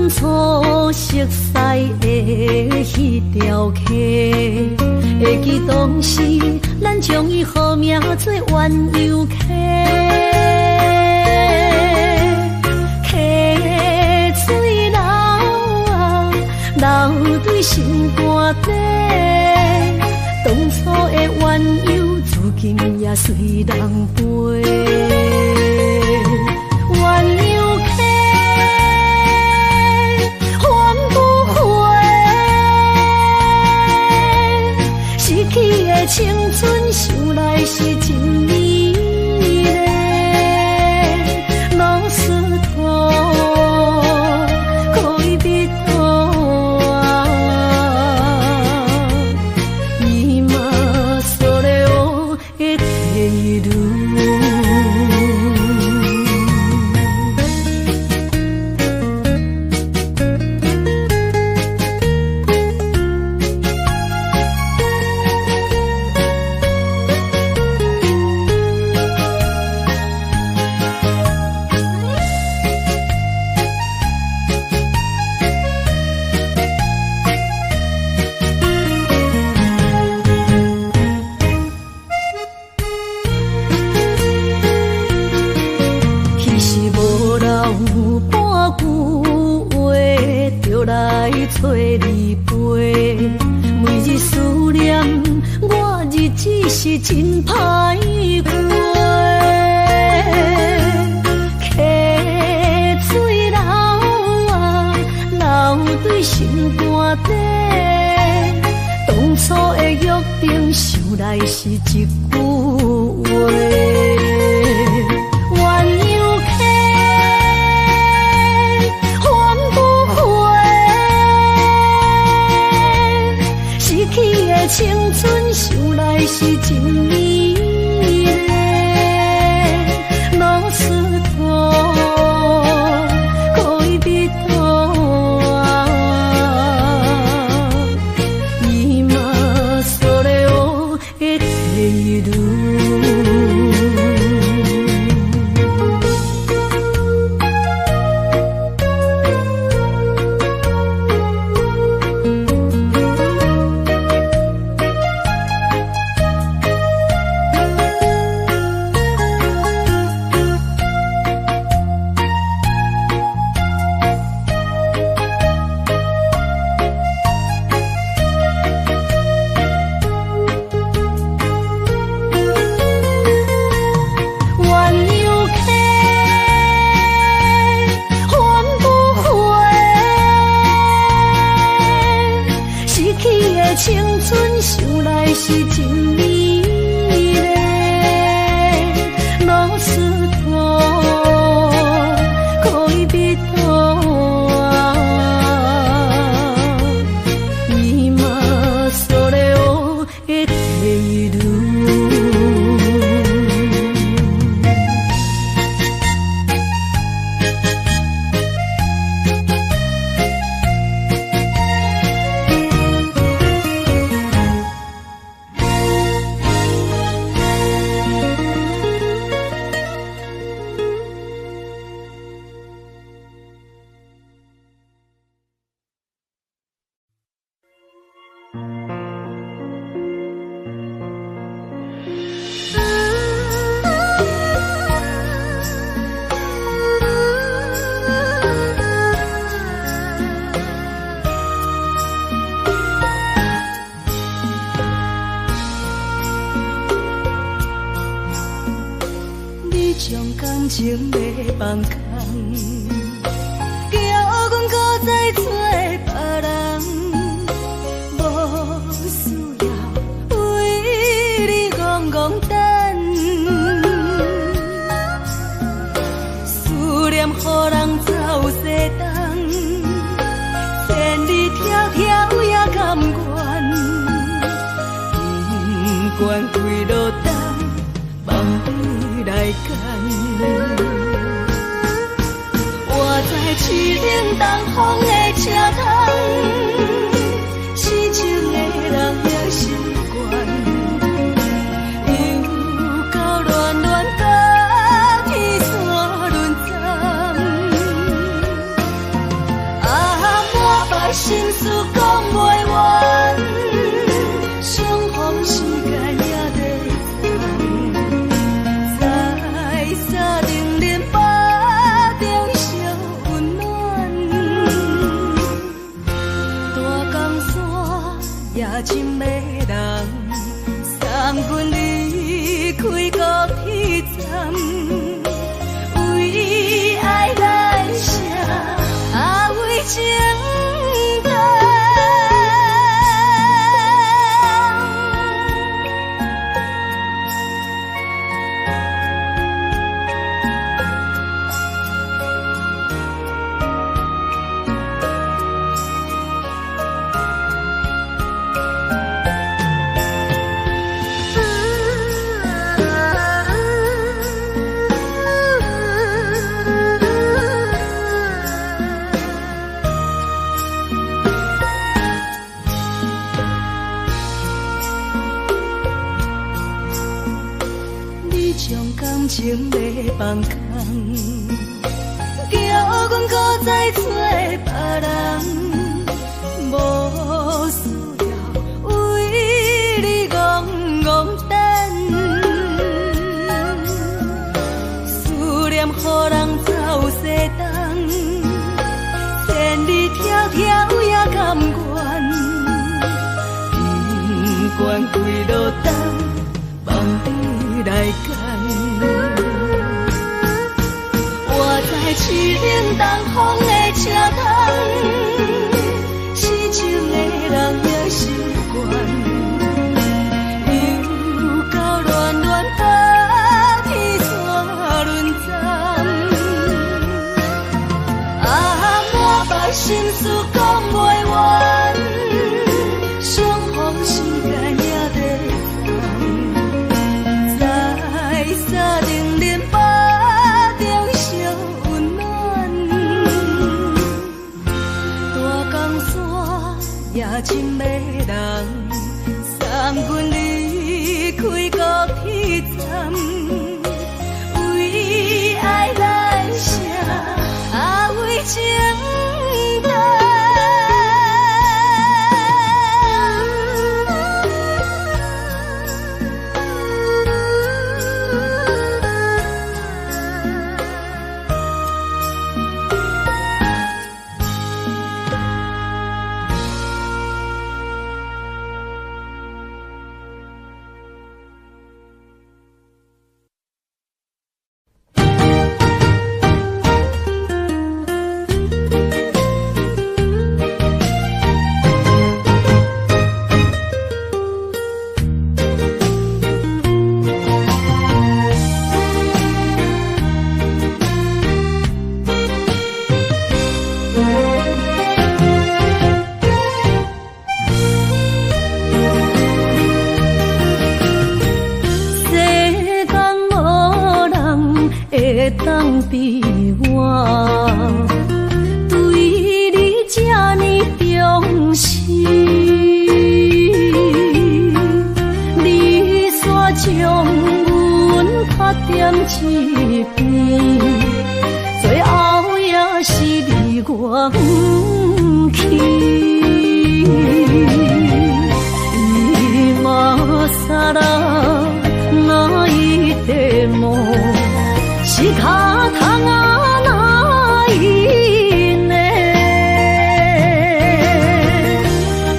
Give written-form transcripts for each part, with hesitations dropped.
当初熟悉的迄条溪，会记当时咱将伊号名做鸳鸯溪。溪水流啊，流对心肝底。当初的鸳鸯，至今也随人陪。鸳鸯溪，翻不回，逝去的青春，想来是真美丽。老师徒，可以比途啊，伊嘛所了的地路。找你陪，每日思念，我日子是真歹过。溪水流啊，流对心肝底。当初的约定，想来是一句话。青春想来是真美丽，老师徒，可以比途啊，伊嘛所了的地路。青春想来是真美丽，老师徒，可以比途啊，伊嘛所了的地路。感情要放空，叫阮搁再找别人，无需要为你戆戆等。思念予人走西东，千里迢迢也甘愿，不管几路灯，梦里来干。我在市顶东风的车窗，痴情的人也习惯，又到乱乱把天线轮转。情的人，三军离开高铁站，为爱来舍，为情重。情要放空，叫阮搁再找别人，无需要为你戆戆等，思念予人走西东，千里迢迢也甘愿，不管几路灯，望你来干。市冷东风的车窗，痴情的人也习惯，又到乱乱把天带轮转。满腹心事讲袂完，相逢时间也在放，在沙定林巴。夜深的人，三军离开高铁站，为爱来舍，为情重。当比我对你这呢重视，你煞将阮拍点一边，最后也是离我不去。今ら泣いても仕方がないね。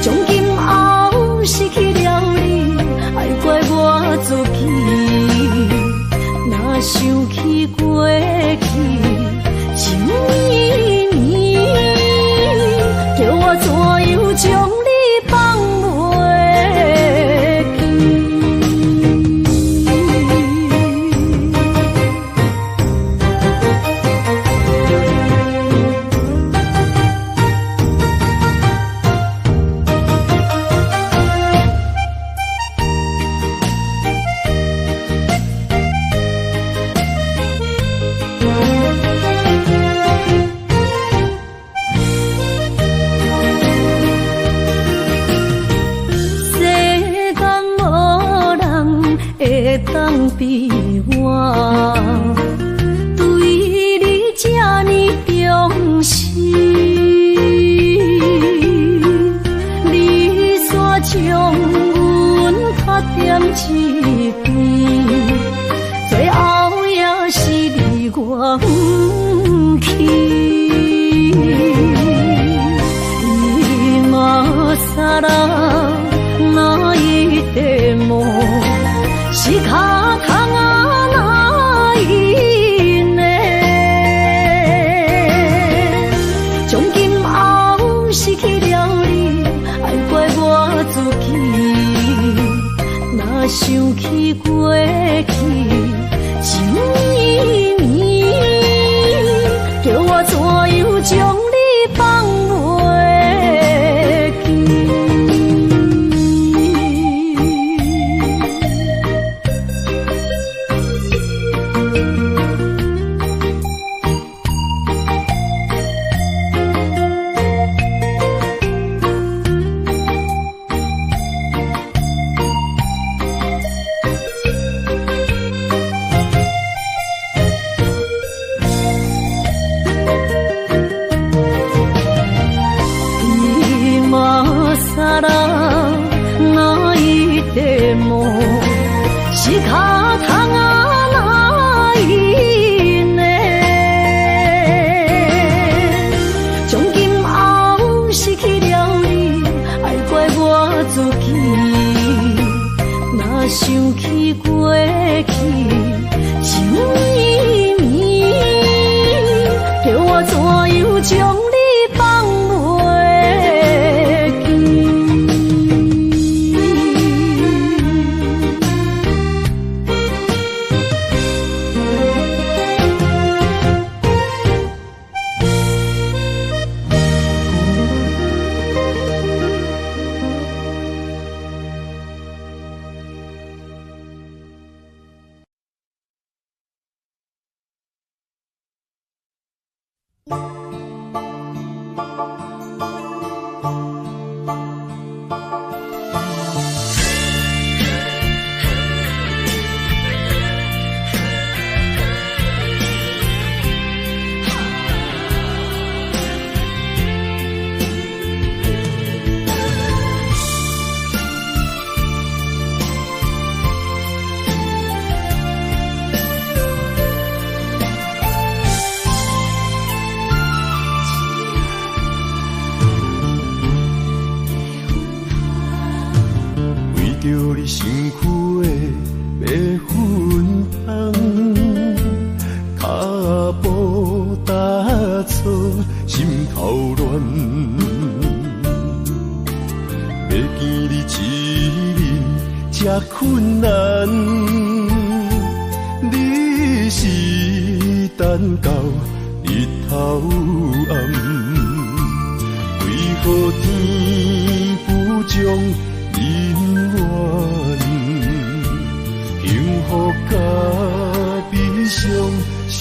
从今后失去了你，爱怪我自己，若想起过。想起过去情绵绵，叫我怎样将你放袂记？是脚痛哪因呢？从今后失去了你，爱怪我自己。若想起过去情绵绵，叫我怎样将你放袂记？困难，你是等到日头暗，为何天不将人怨？幸福甲悲伤相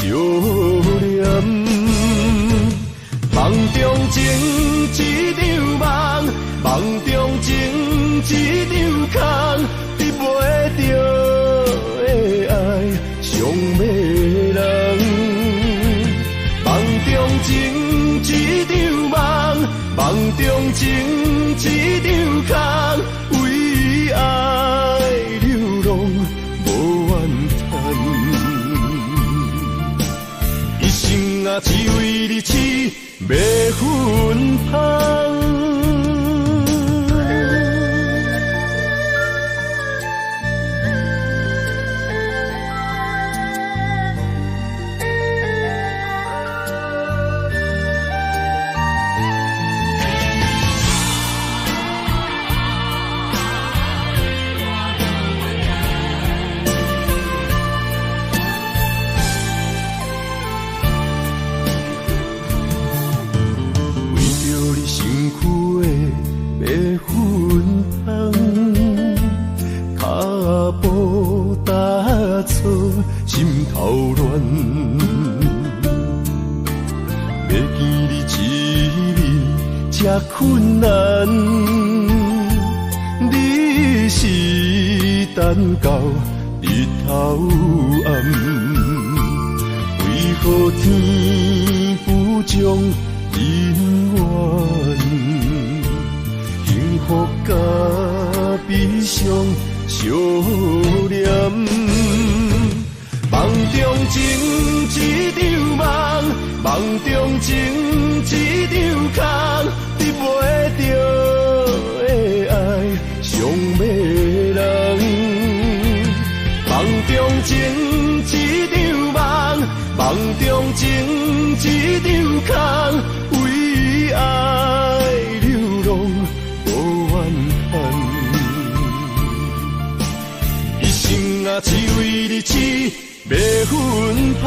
连，梦中情一场梦，梦中情一场空。得袂着的爱，上迷人。梦中情一场梦，梦中情一场空，为爱流浪无怨叹。一生啊，只为你痴，要分芳。心头乱，要见你一面这困难，你是等到日头暗，为何天不将人怨？幸福甲悲伤相连。梦中情一场梦，梦中情一场空，得袂着的爱上迷人。梦中情一场梦，梦中情一场空，为爱流浪无怨叹。日起要分芳。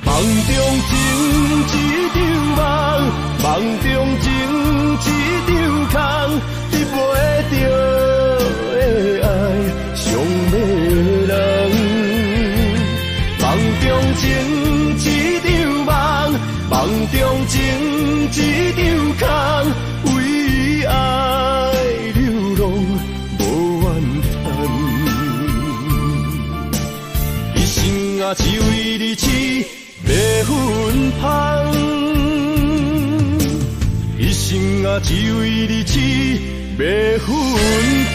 梦中情一场梦，梦中情一场空，得袂着的爱上迷人。梦中情一场梦，梦中情一场空，为爱流浪无怨叹。一生啊，只为你痴。要分芳，一生啊，只为你痴，要分芳。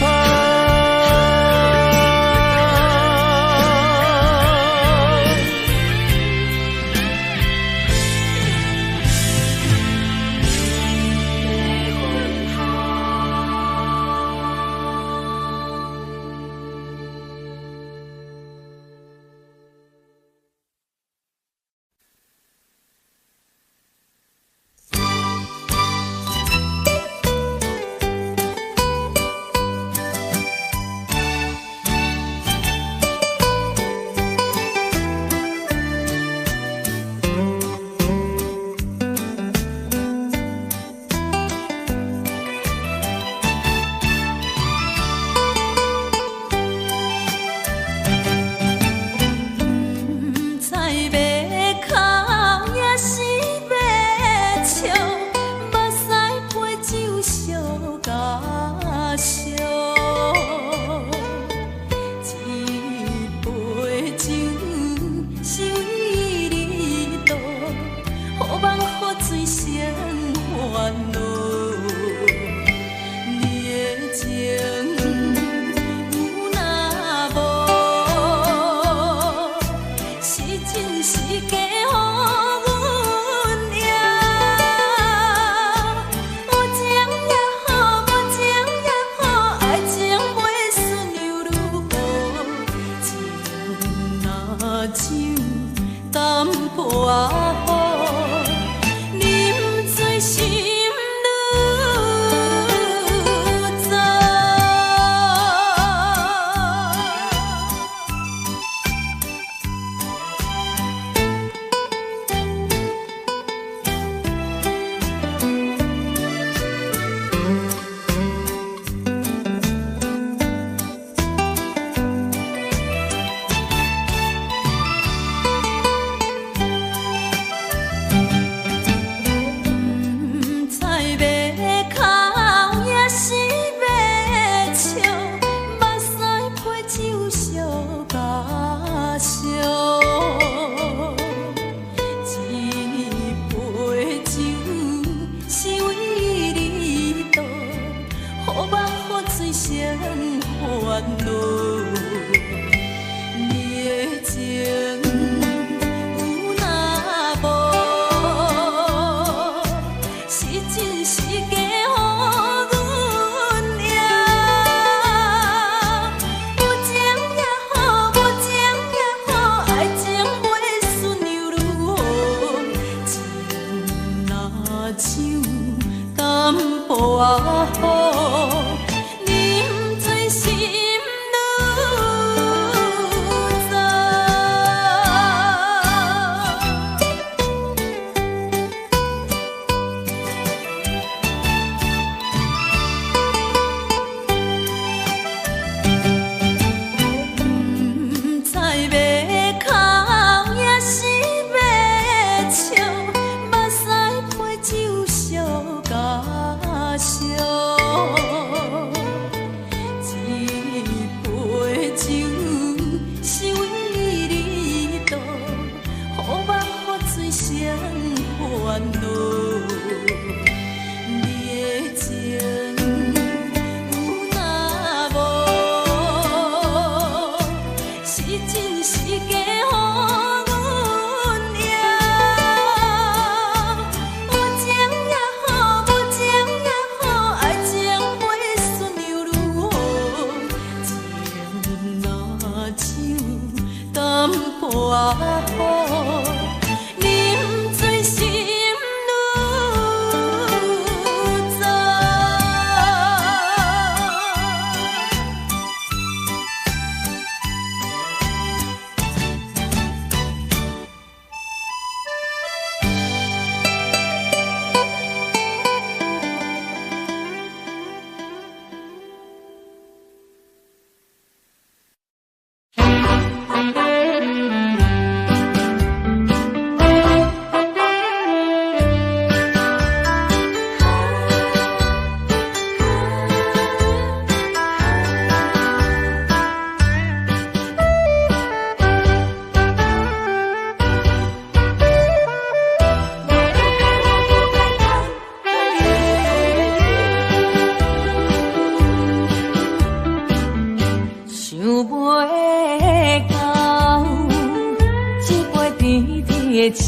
的手，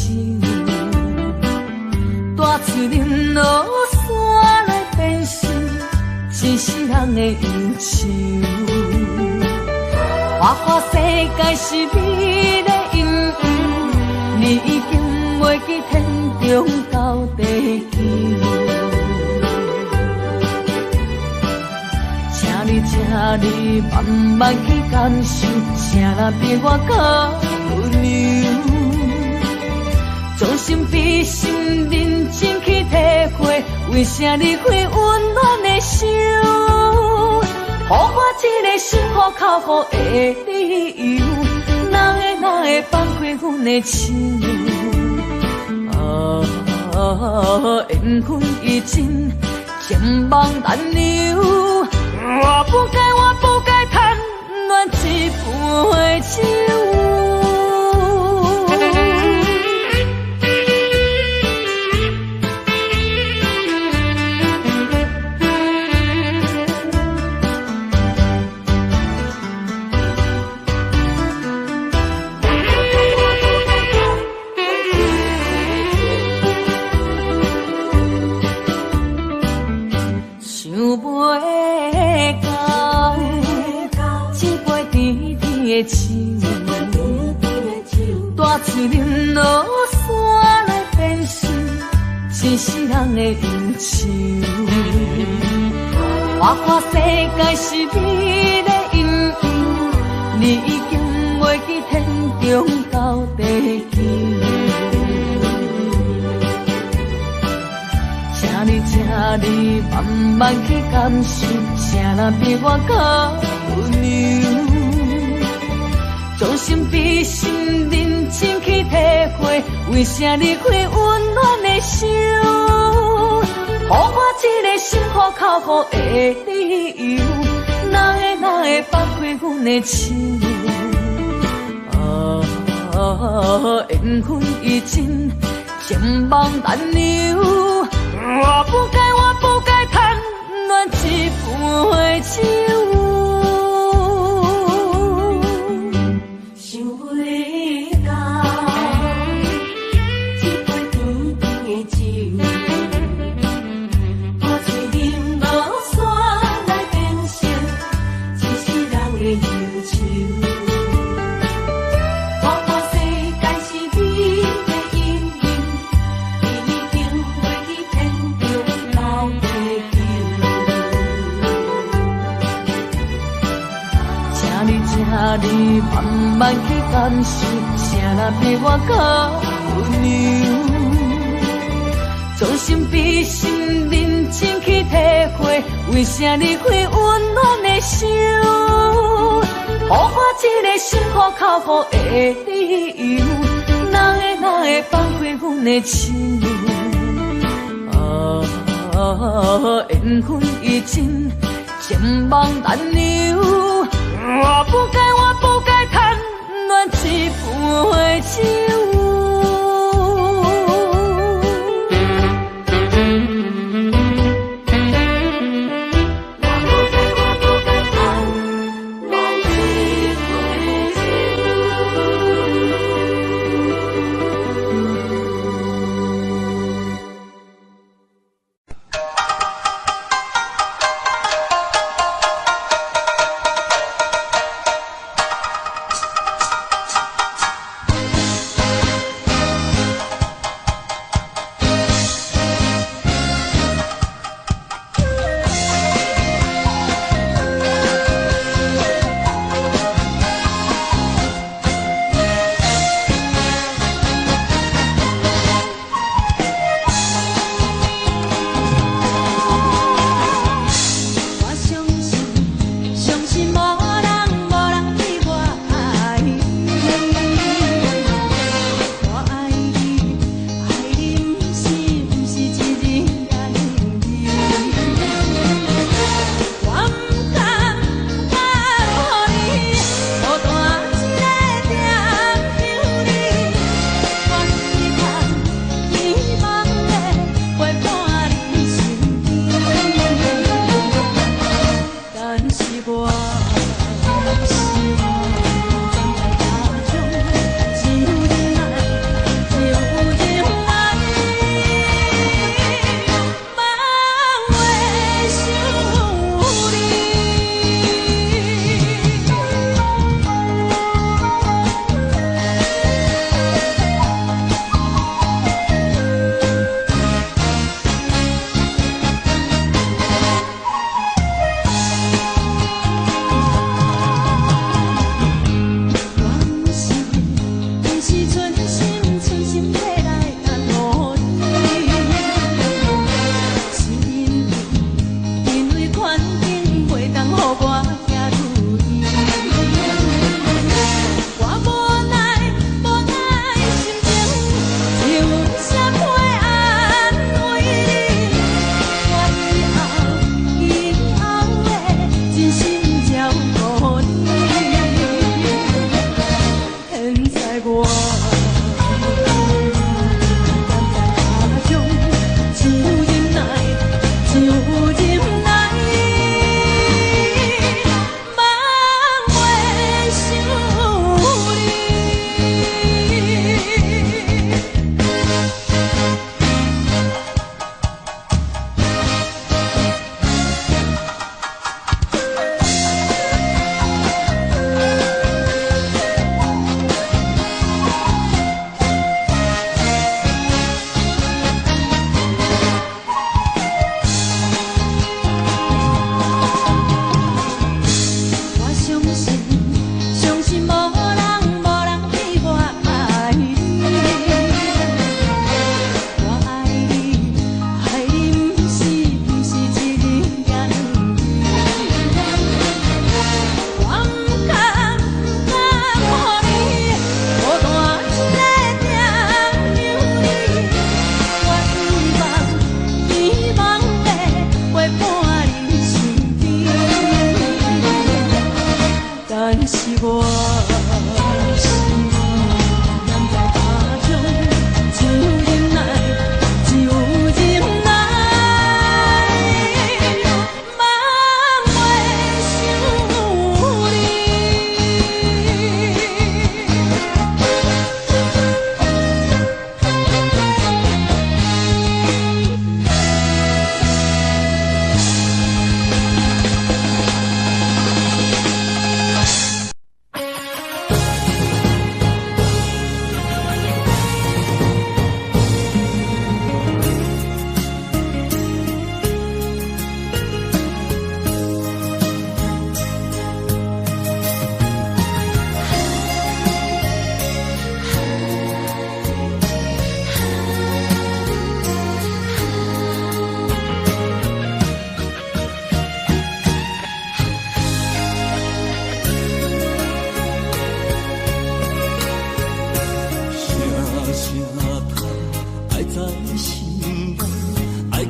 带出任落山来变成一世人的忧愁。花花世界是美丽阴影，你已经袂记天中到地球。请你慢慢去感受，谁人比我较温柔？将心比心，认真去体会，为啥离开温暖的手？予我一个心苦口苦的理由，哪会放开阮的手？缘分已尽，千万难留。我不该贪恋一杯酒。带出任落山来变成一世人的忧愁。花花世界是美丽阴影，你已经袂记天中到地球。请你慢慢去感受，谁人比我较温柔？将心比心，认真去体会，为啥离开温暖的手？予我一个心苦口苦的理由，哪会放开阮的手？缘分已尽，千万难留。我不该贪恋一杯酒。你慢慢去感受，谁人比我较温柔？将心比心，认真去体会，为啥离开温暖的手？予我一个心苦口苦的理由，哪会放开阮的手？缘分已尽，千万难留。我不该贪恋一杯酒。我。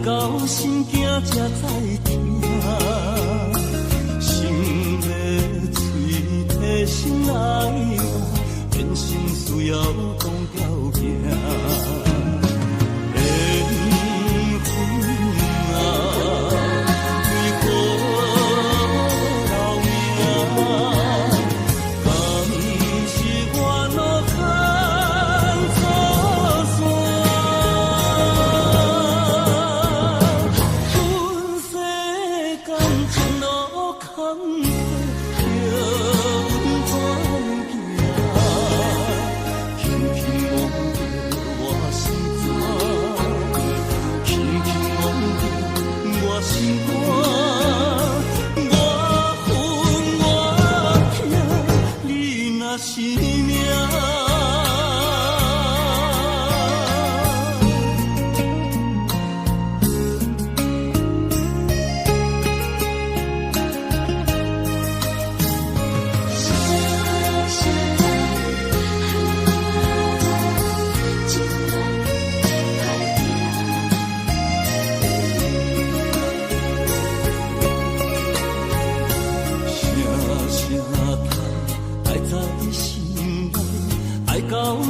到心惊才知听，心的嘴提心来话，变心需要讲条件。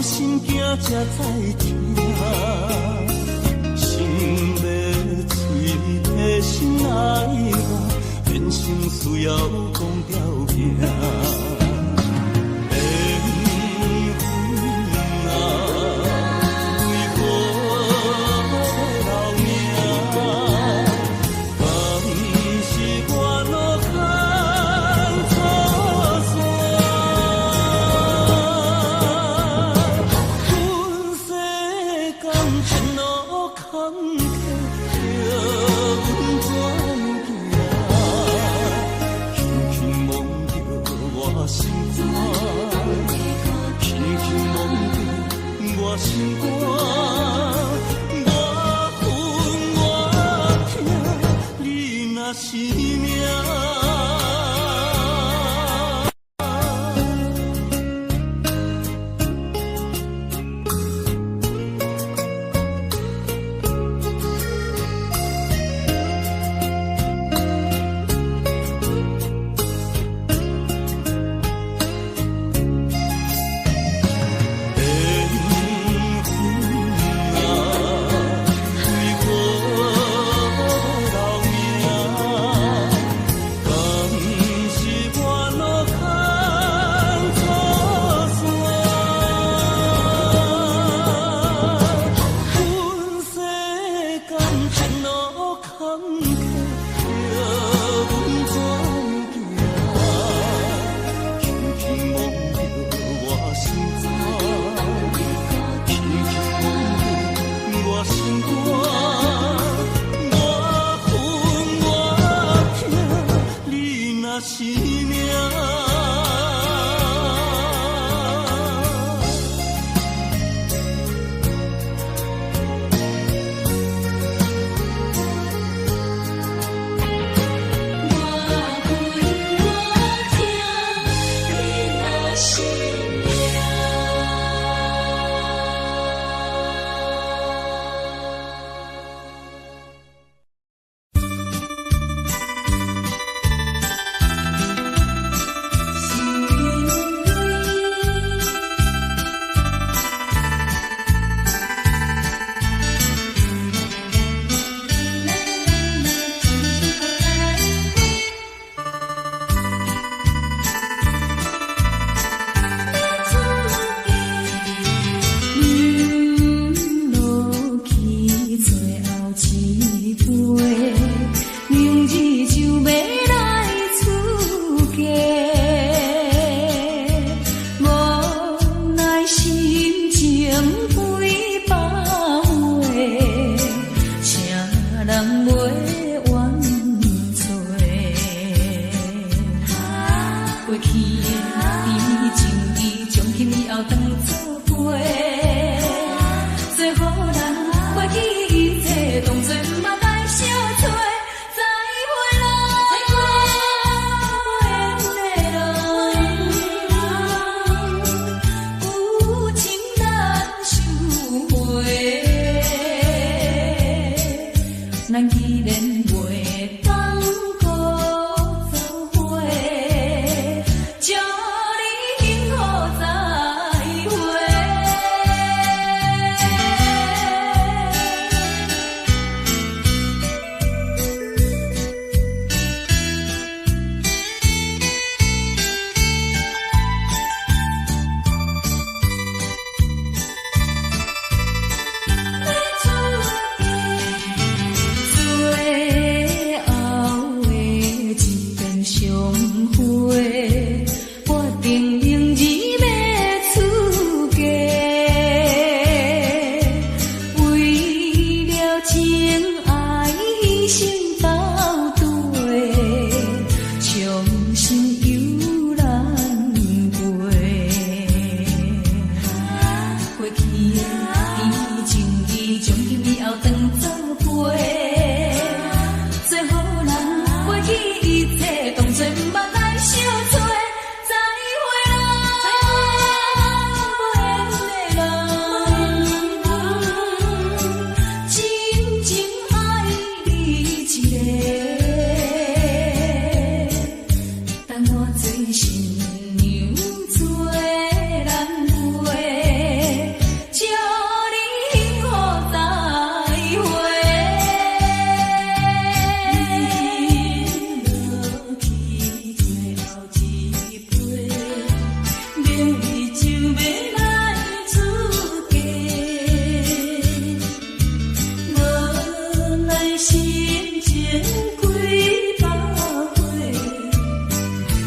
心惊才知听，心要嘴提心来话，变成需要讲条件。最好咱过去一切当作毋捌来相找，再会啦，有情难收回，咱既然袂当搁做伙，祝你幸福再会。最后的一遍相会，我定仍然要出家。为了情爱牺牲到底，伤心犹难过。过去的甜情意，从今以后当作陪。最好咱过去一切当作毋捌来相找，再会啦，无缘的人，真情爱你一个，等我做新娘做人陪，祝你幸福再会。落去最后一杯，明日就要来出家，无奈心情几百回，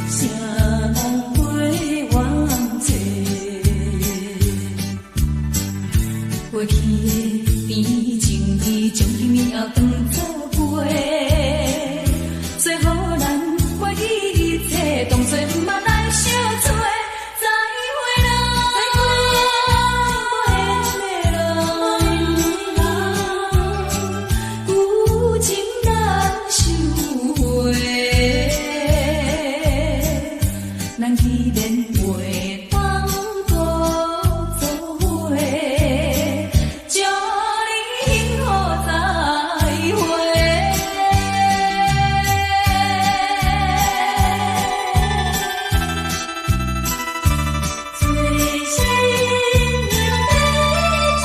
谁人陪我坐？过去的甜情意，从今以后当作陪。最好咱过去一切当作毋捌来相找，再会啦，有情难收回，咱既然袂当搁做伙，祝你幸福再会。最新娘要出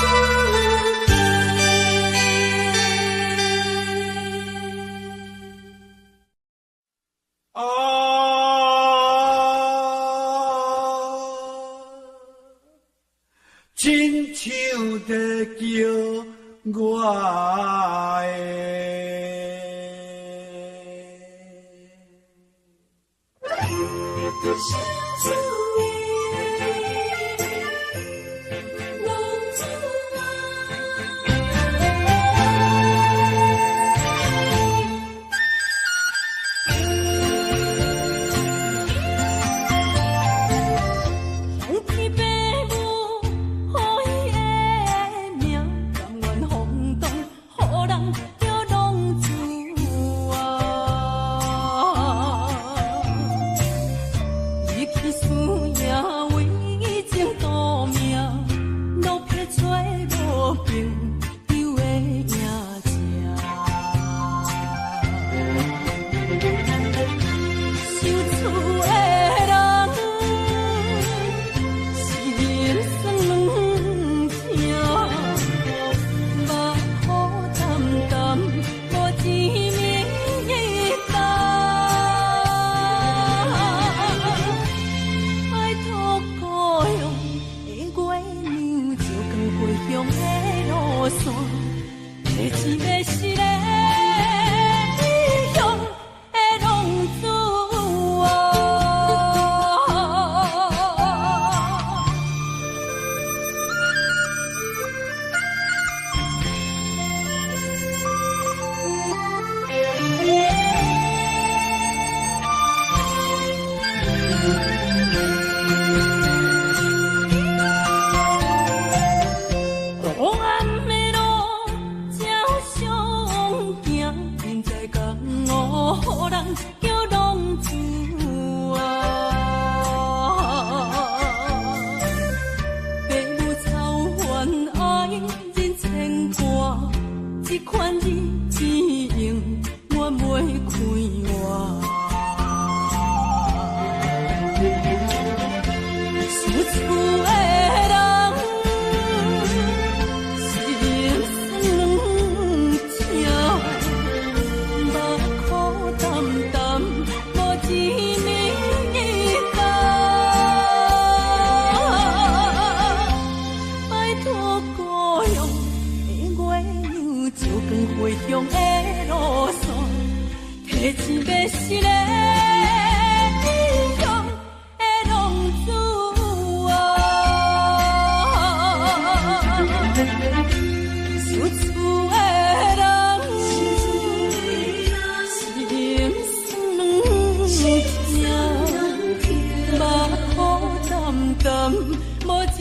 亲像在叫我天父母，予伊的命，甘愿风动，予人着拢自我。离去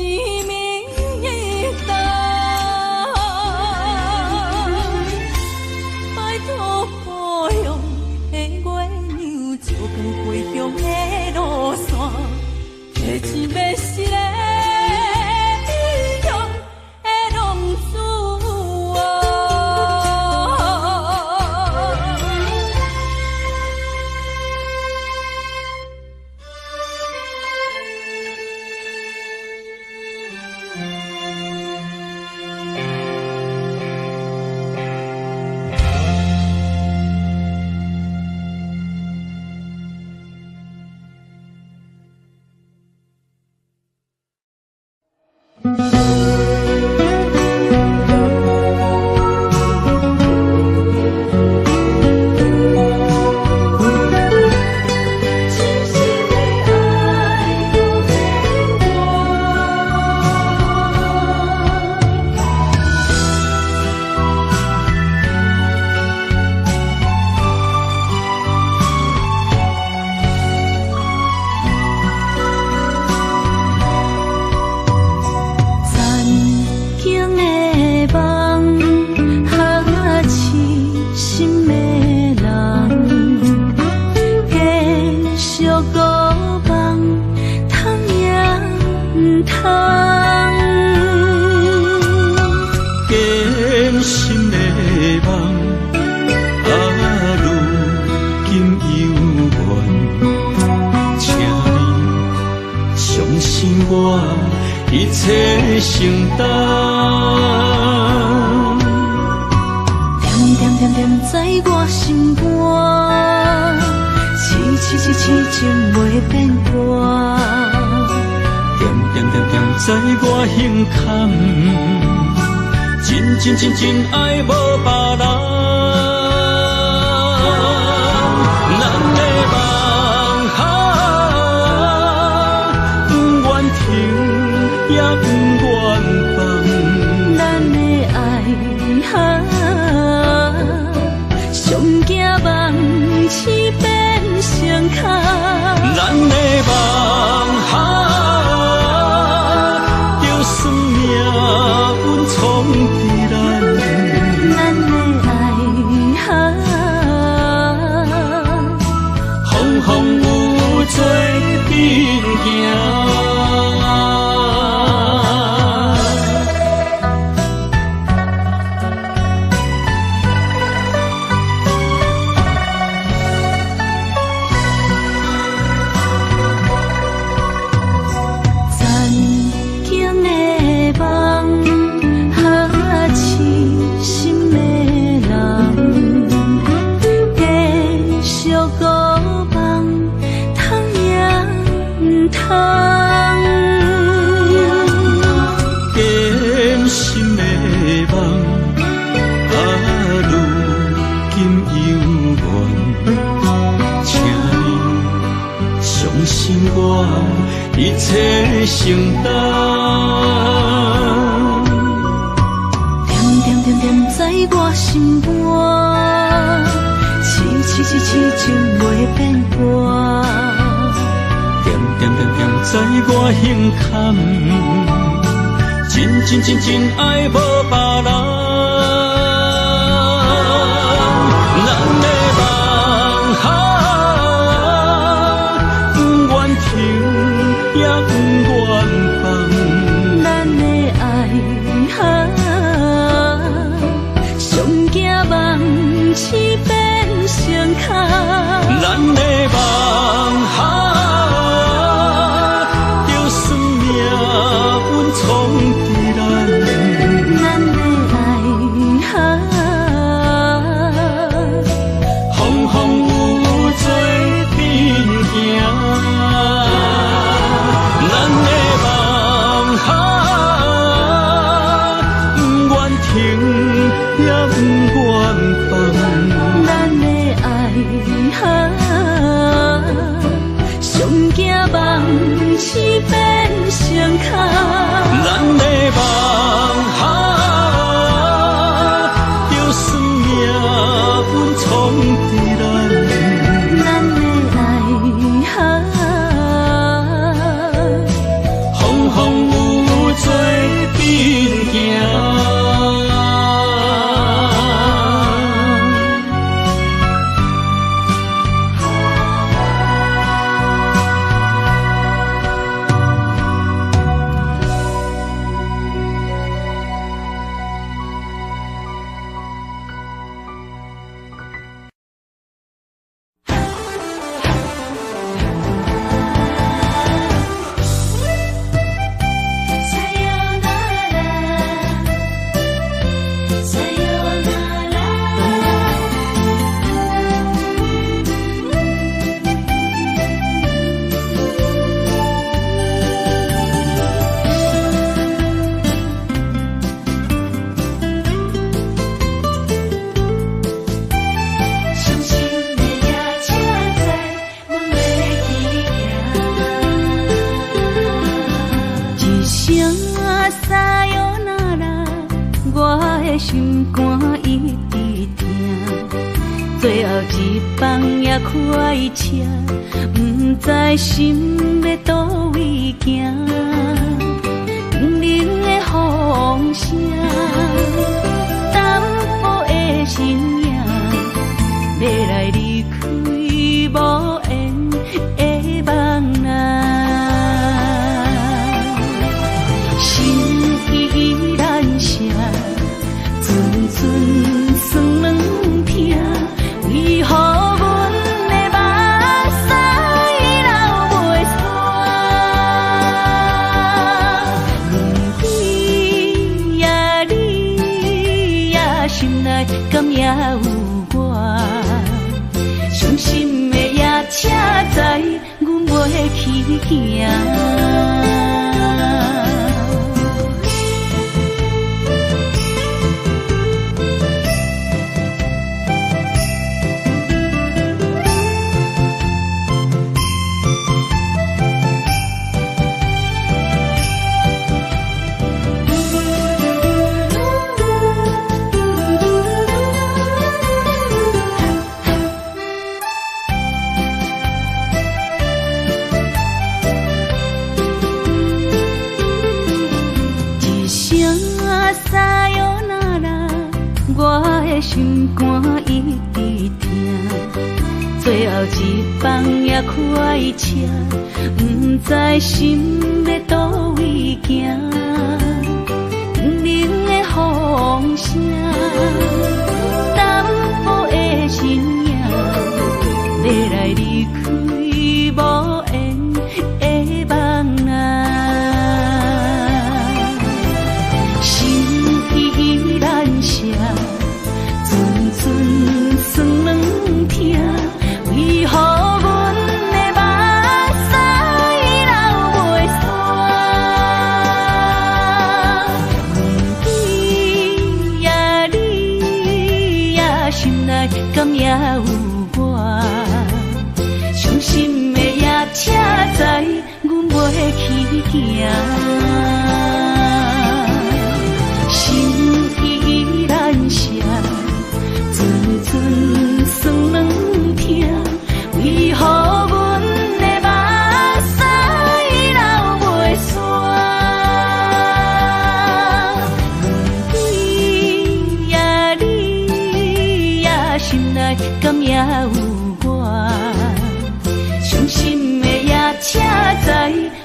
明灯，拜托保佑的月娘照光回乡的路线，提前要是个英雄的浪子啊！一切承担，点点点点在我心肝，痴痴痴痴情袂变卦，点点点点在我胸坎，真真真真爱无别人，咱的梦哈，不愿停。也不愿放，咱的爱哈，上惊梦痴变成空，咱的梦哈，就算命运冲敌咱，咱的爱哈，风风雨做阵行。一切承担，点点点点在我心肝，痴痴痴痴情袂变卦，点点点点在我胸坎，真真真真爱无别人，咱的梦哈，不愿停。也不愿放，咱的爱哈，上惊梦痴变成空，咱的梦哈，就算命运冲敌咱，咱的爱哈，风风雨做阵行。咱的梦哈，不愿停，也不愿放。咱的爱哈，上惊梦痴变成空，咱的梦哈，就算命运冲敌咱，咱的爱哈。风风雨声撒哟那拉，我的心肝一直疼。最后一班也开车，不知心要倒位行。冷冷的风声，淡薄的身影，要来离开无缘的梦啊。心依然舍，寸寸酸软痛。为何阮的目屎流袂煞？不管呀你呀心内敢也有我，伤心的夜车载，阮袂去行。心肝一直疼，最后一班也开车，不知心要倒位行。冷冷的风声，淡薄的身影，要来离开无缘的梦啊。心依然舍。寸酸软痛，为何阮的目屎流袂煞？不管呀你呀心内敢也有我，伤心的夜车载，阮袂去行。心依然舍。寸寸酸软痛，为何阮的目屎流袂煞？不管呀你呀心内敢也有我，伤心的夜车载，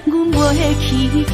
阮袂去行。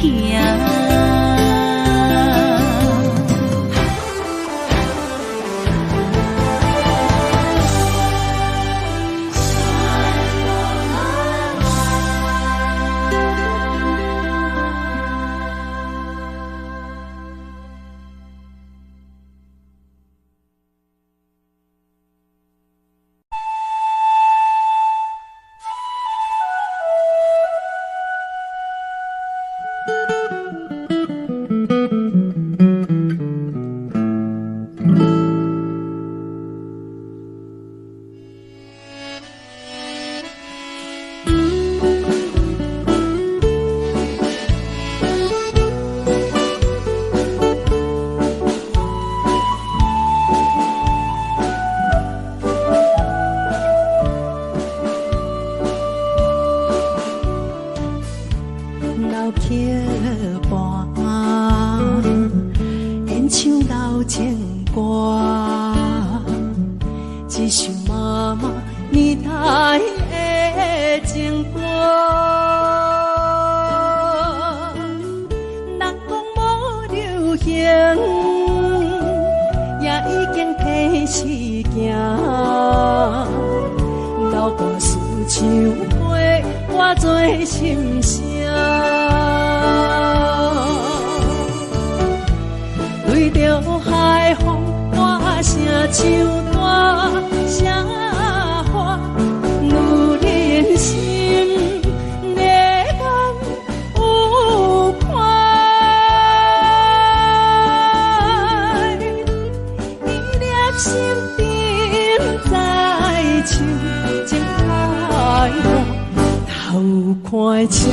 快车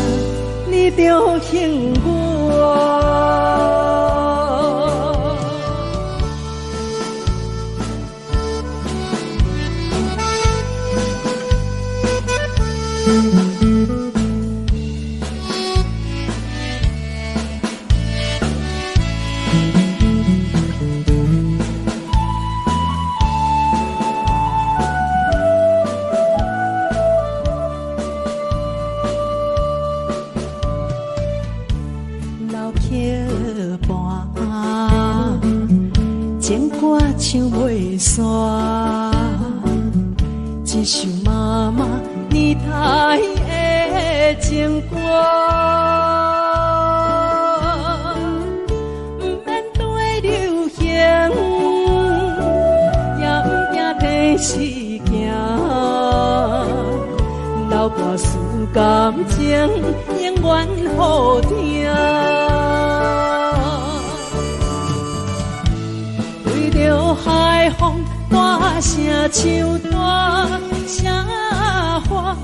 你就幸我。唱袂煞，一首妈妈年代的情歌，不免对流行，也不惊天时行，流歌词感情永远好听。着海风大声唱大声话，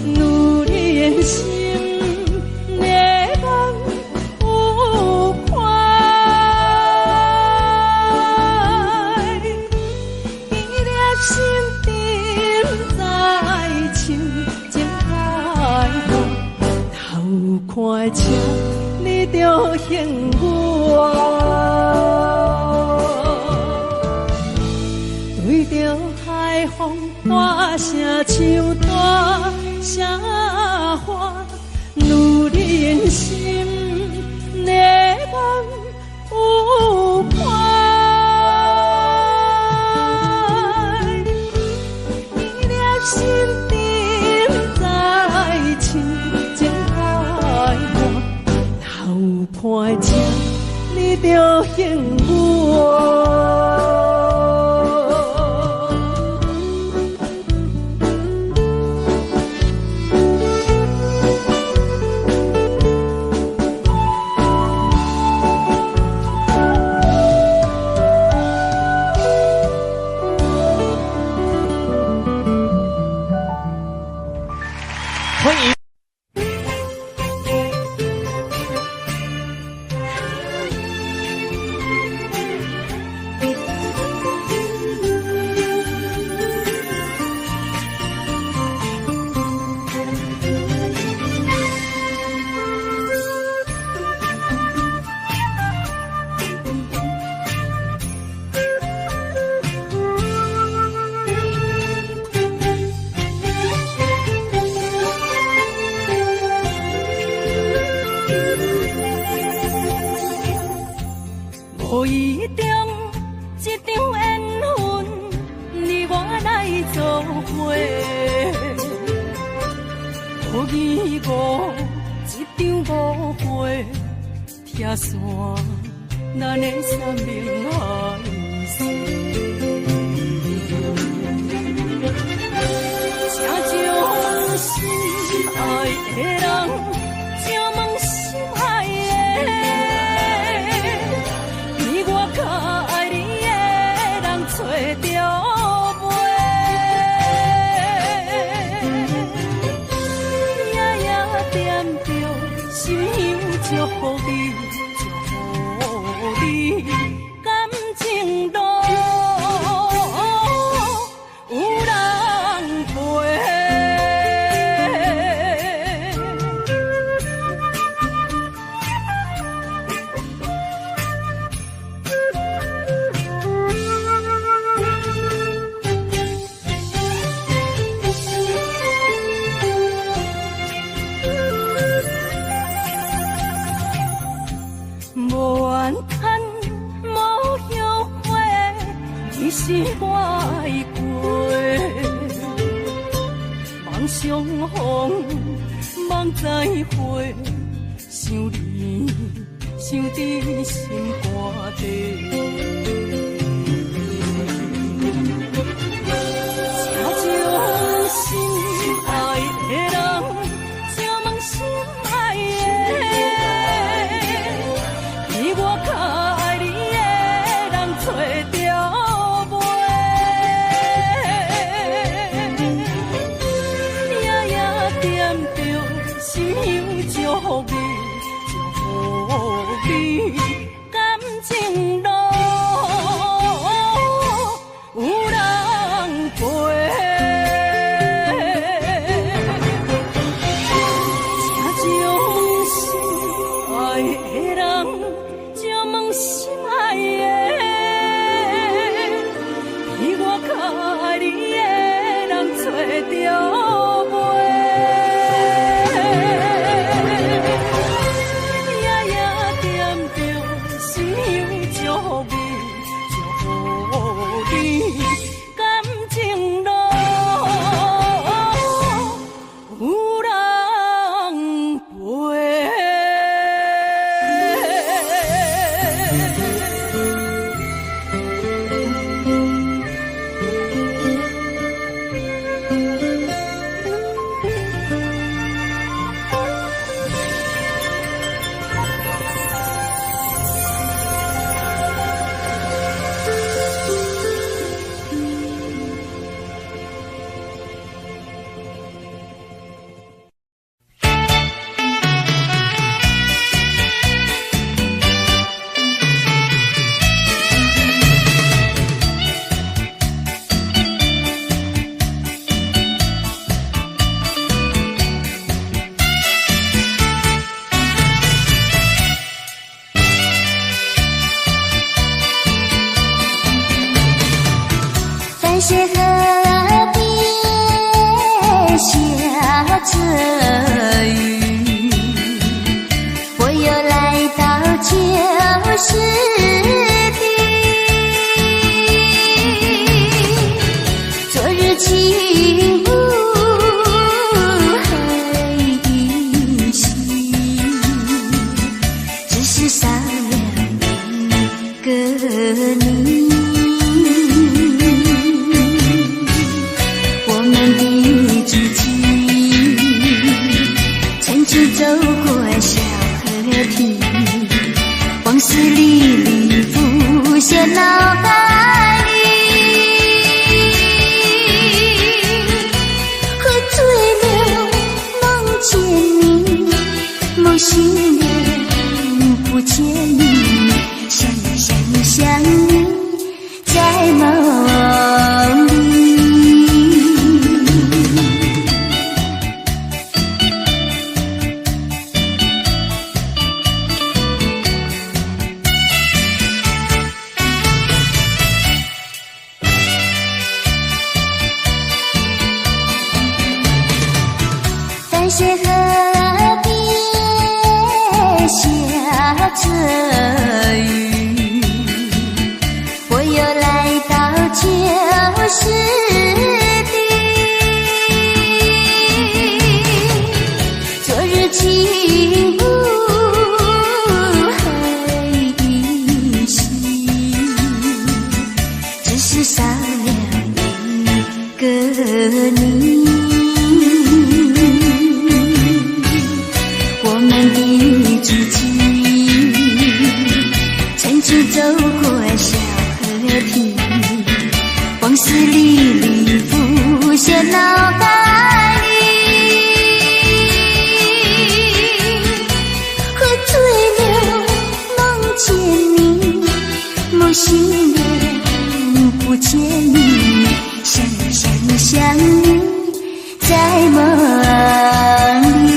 女人心热梦有快，记得心顶在唱情海歌，头看车你着幸我。对着海风大声唱大声话，女人心热梦有快，记得心顶在唱情海歌，头看车你着幸我。无意中一场缘分，你我来作伙；无意误一场误会，拆散咱的三明海誓。请将心爱的人，请问心爱的。找着袂，夜夜惦着，心香祝福你，祝福你，感情路有人陪。无怨叹，无后悔，你是我的过。梦相逢，梦再会，想你，想伫心肝底。请将心爱的人，请问心爱的。我较爱你的人找着袂，夜夜惦着，心香祝福祝你，祝你感情路有人陪。淡水河边下着雨，我又来到旧时地。昨日起雾黑依稀，只是少了一个你。走过小河堤，往事历历浮现脑海里。喝醉了，梦见你，梦醒了，不见你，想你，在梦里。淡水河边下着雨，我又来到旧时地。昨日起雾黑依稀，只是少了一个你。我们的足迹，曾经走过小河堤，往事历历浮现脑海里。喝醉了，梦见你，梦醒了，不见你，想你，在梦里。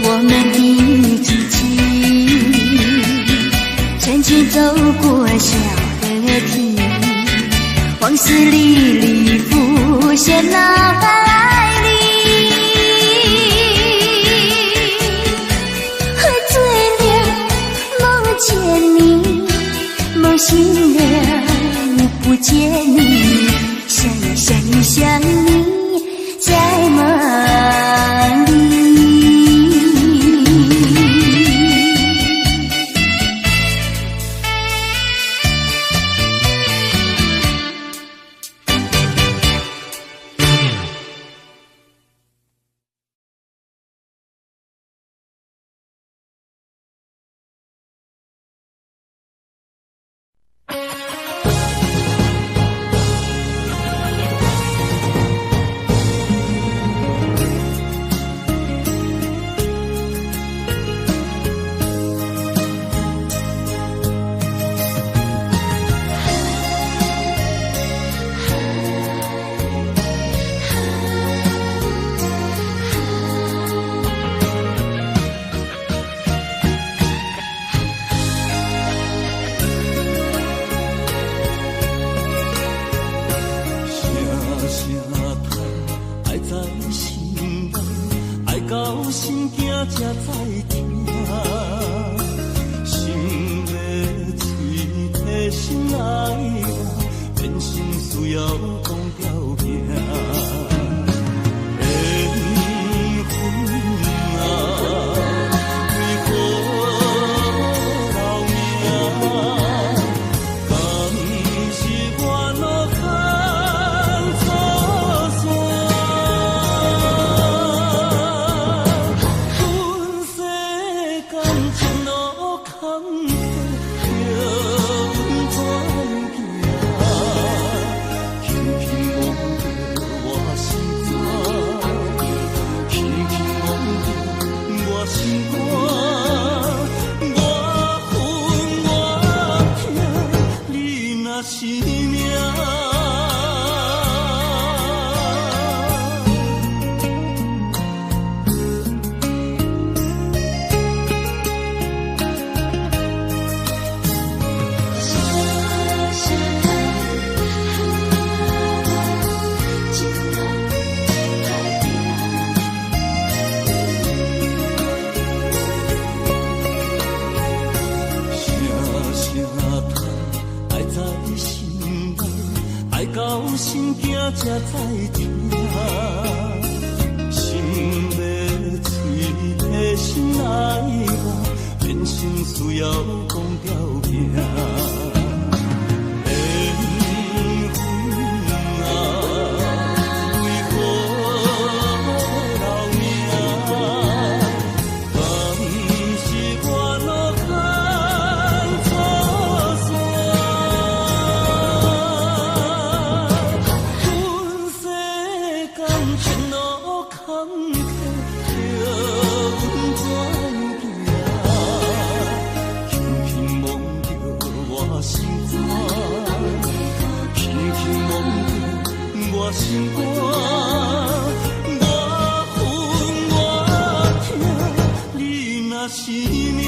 我们的足迹，曾经走过小河堤，往事历历浮现脑海里。喝醉了，梦见你，梦醒了，不见你，想你，在梦里。心惊才知听，心要嘴替心爱我，变心需要讲条命。缘分啊！才知听，心要嘴替心爱我，变心需要讲条命。心肝，我分我痛，你若是命。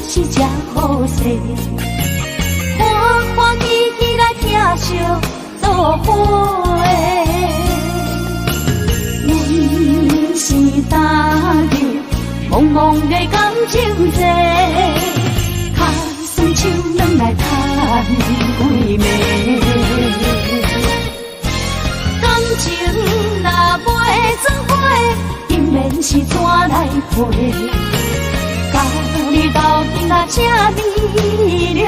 是这好势，欢欢喜喜来听相做伙的。阮是打入茫茫的感情债，卡酸手软来叹几暝。感情若袂做伙，定然是怎来陪？那这美良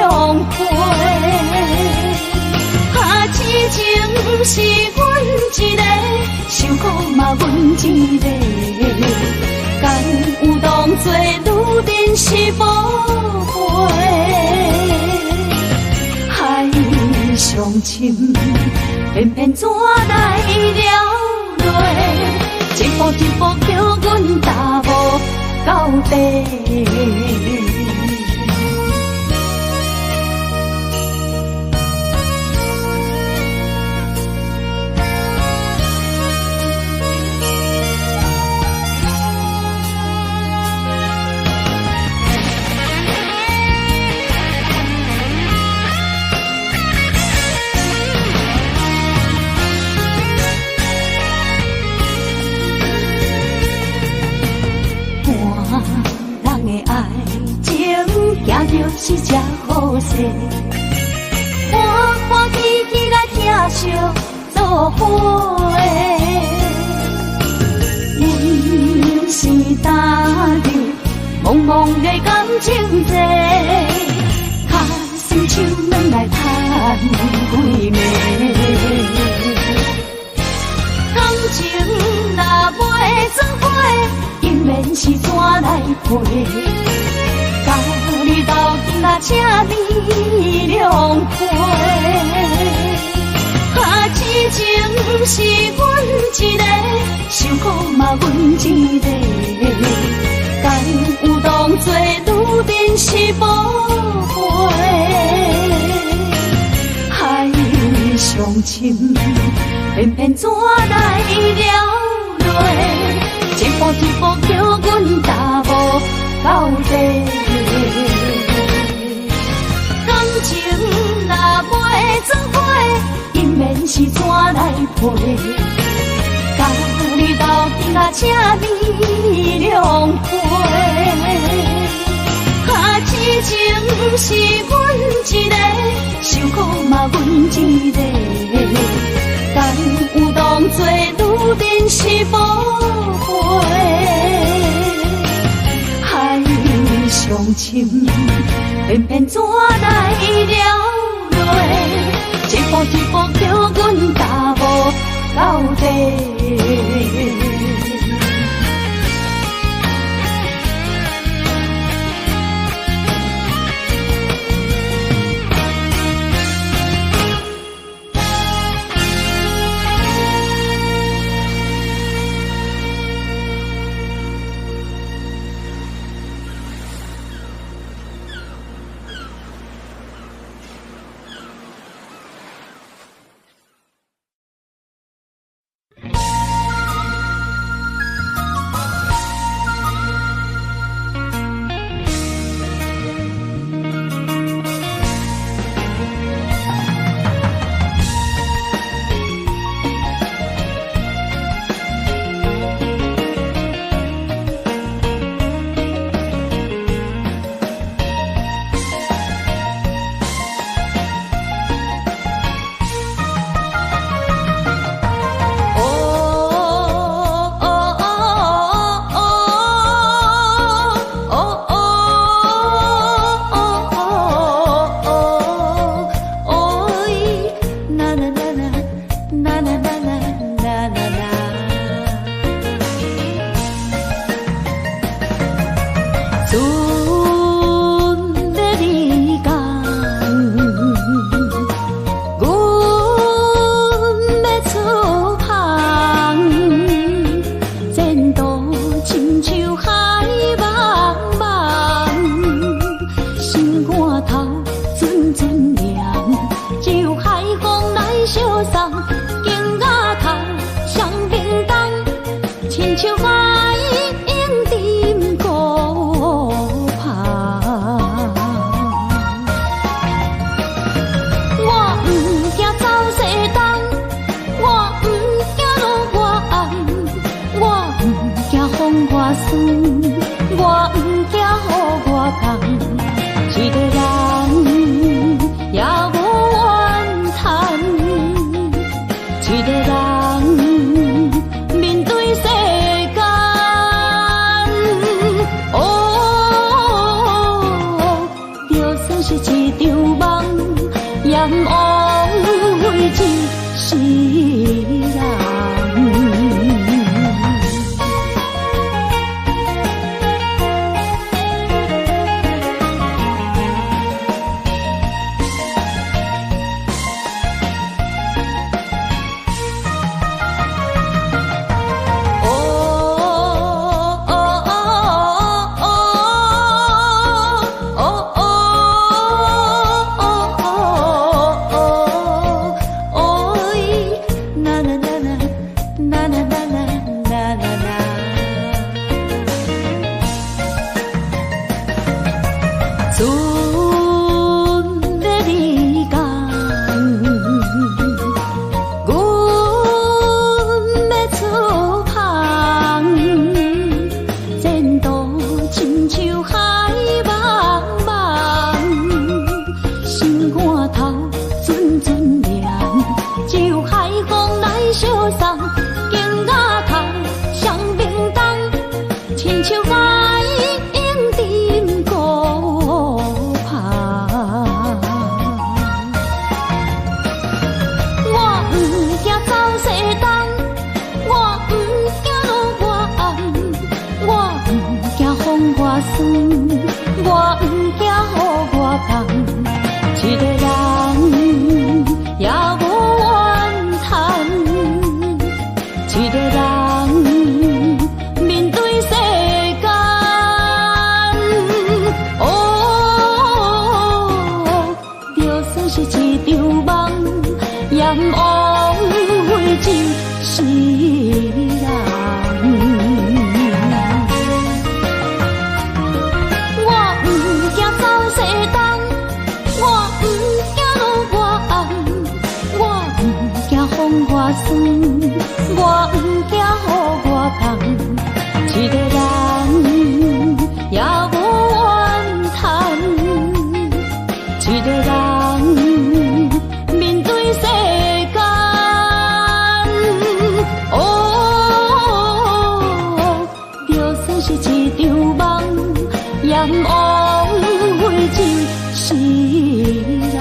陪。啊，痴情是阮一个，受苦嘛阮一个，敢有当作女人是无悔？海上深，偏偏怎来了落？一步一步叫阮踏无到底。是只好势，欢欢喜喜来疼惜做伙。人生打着茫茫的感情债，卡心手软来叹几暝。感情若袂做伙，因缘是怎来陪？家己斗阵啊，这美良陪。啊，痴情是阮一个，受苦嘛阮一个，敢有当作女人是无悔？海上深，偏偏怎来了落？一步一步叫阮踏无到底。感情若袂做伙，因缘是怎来陪？家己斗阵啊，这美良陪。啊，痴情是阮一个，受苦嘛阮一个，敢有当作女人是无悔？海上深，偏偏怎来了落？一步一步叫阮踏无到底。情是人。我不惊走西东，我不惊路外红，我不惊风外酸，我不惊雨外重。一个人也无怨叹，一个人面对世间。哦，就算是一场梦，也不枉费情是人。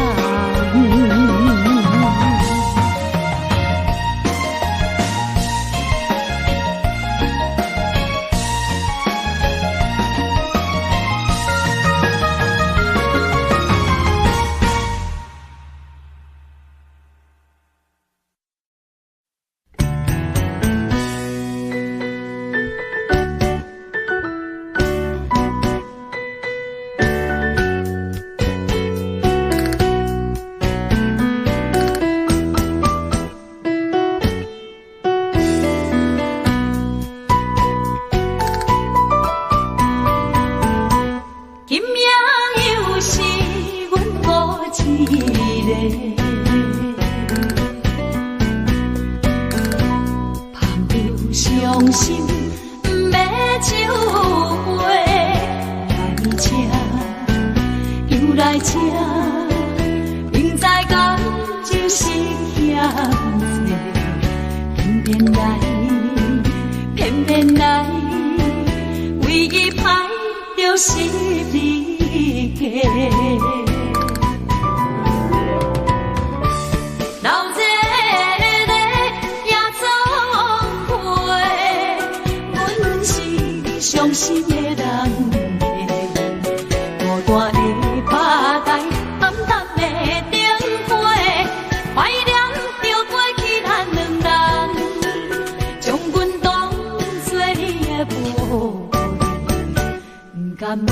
甘愿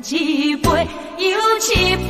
一杯又一杯。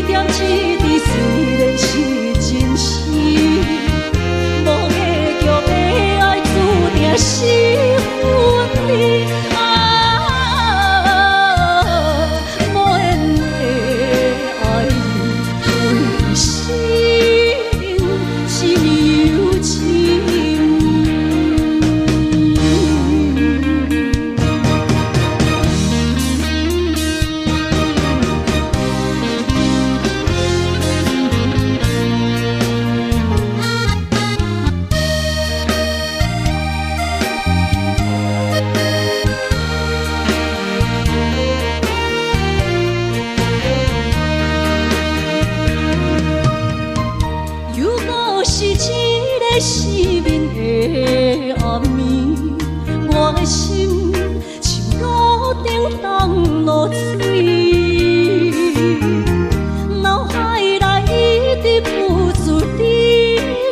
点一滴，虽然是真实，无结局的爱注定是分离。无缘的爱，为心是柔情。失眠的暗暝，我的心像路顶冻落水，脑海内一直浮出你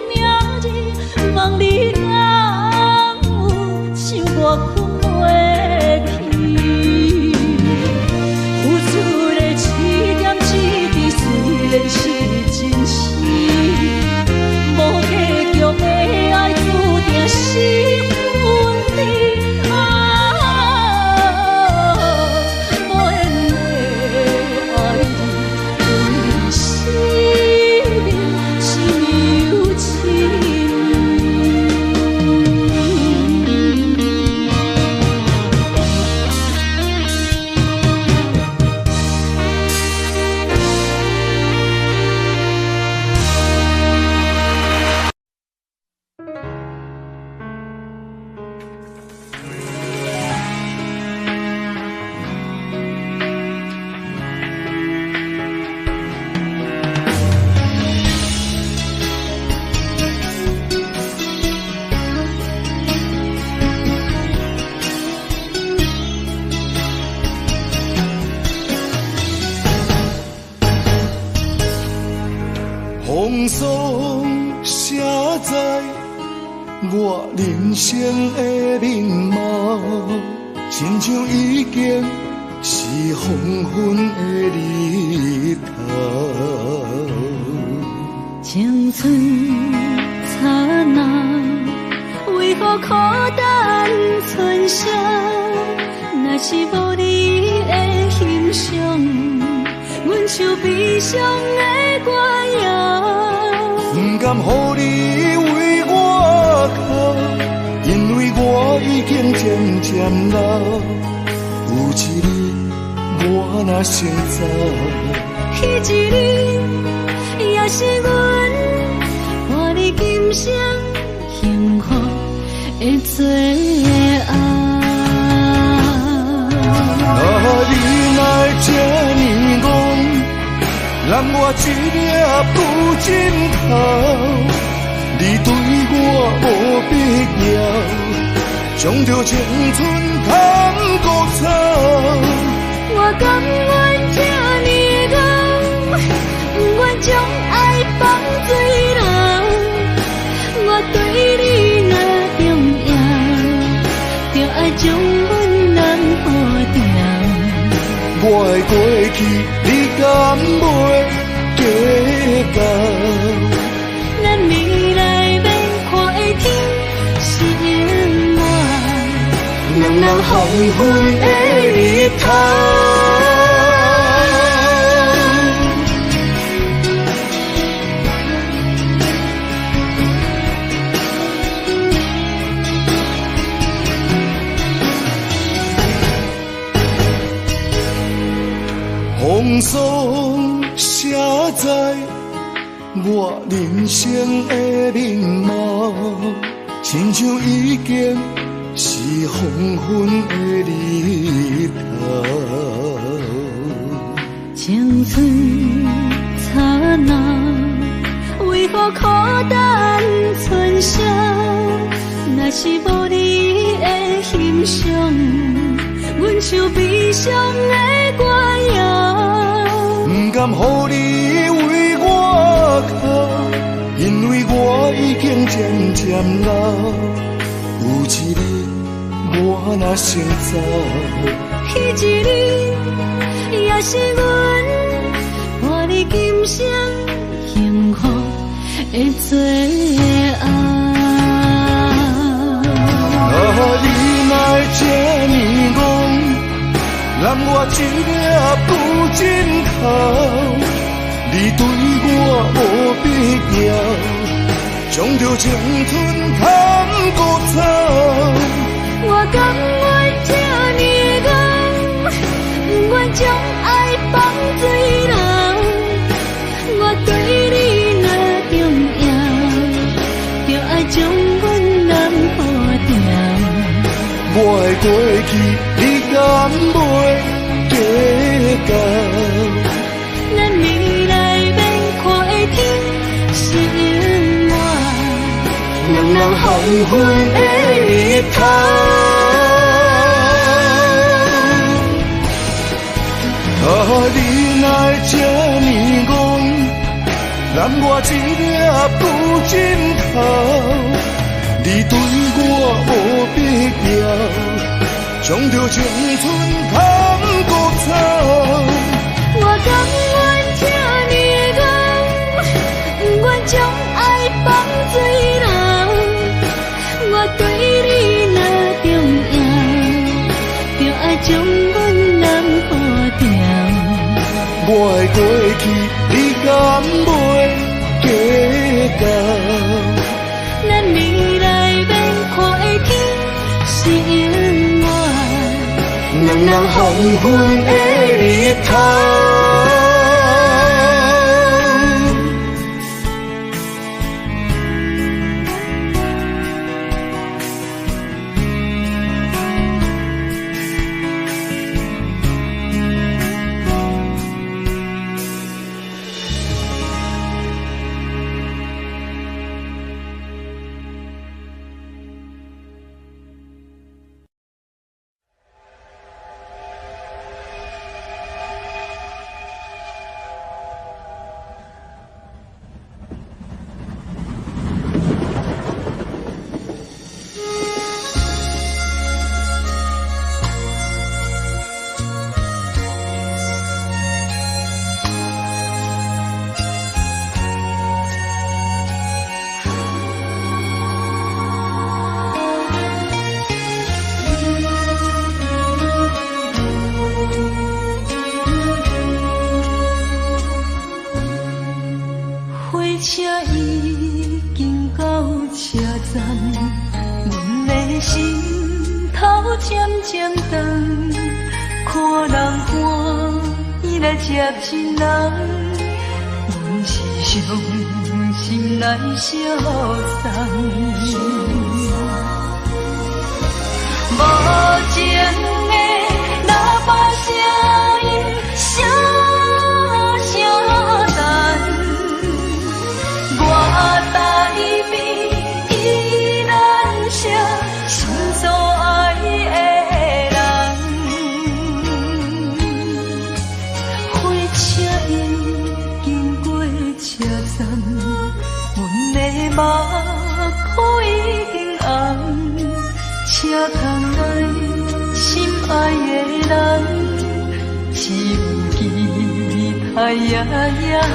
名字，望你敢有像我困袂去，付出的一点一滴，虽然是真实。无结局的爱，注定是分离。无缘的爱，为生命是柔情。风霜写在我人生的面貌，亲像已经是黄昏的日头。青春刹那，为何孤单存剩？若是无你的欣赏，阮像悲伤的歌谣。不甘予你为我哭，因为我已经渐渐老。有一日我若先走，迄一日也是阮看你今生幸福的最后。你来这呢戆，让我一粒不尽头。你对我无必要，将着青春通孤草。我甘愿这呢戆，不愿将爱放水流。我对你若重要，就爱将阮人付掉。我的过去，你敢袂计较？咱未来要看的天是永远，人人黄昏的日头。风霜写在我人生的面貌，亲像已经是黄昏的日头。青春刹那，为何孤单存剩？若是无你的欣赏，阮像悲伤的歌谣。不甘予你为我哭，因为我已经渐渐老。有一日我若先走，迄一日也是阮看你今生幸福的做爱。你哪这呢戆，揽我一粒不真头，你对我无必要，将着情春贪孤草。我甘愿这呢戆，不愿将爱放水流。我对你若重要，就爱将阮人保掉。我的过去，你敢袂计较？咱未来免看的天是永远，两人黄昏的日头。你哪这呢戆，揽我一粒不真头。你对我无必要，将着青春贪孤草。我甘愿这呢戆，不愿将爱放水流。我对你若重要，就爱将阮人保掉。我的过去，你敢袂计较？咱未来免看的天是永远，两人黄昏的日头。车已经到车站，阮的心头渐渐长，看人欢喜来接亲人，阮是伤心来相送。无情的喇叭声音声声淡，我台边依然写心所爱的人。火车已经过车站，阮的目眶已经红，车窗内心爱的人，只有期待夜夜梦。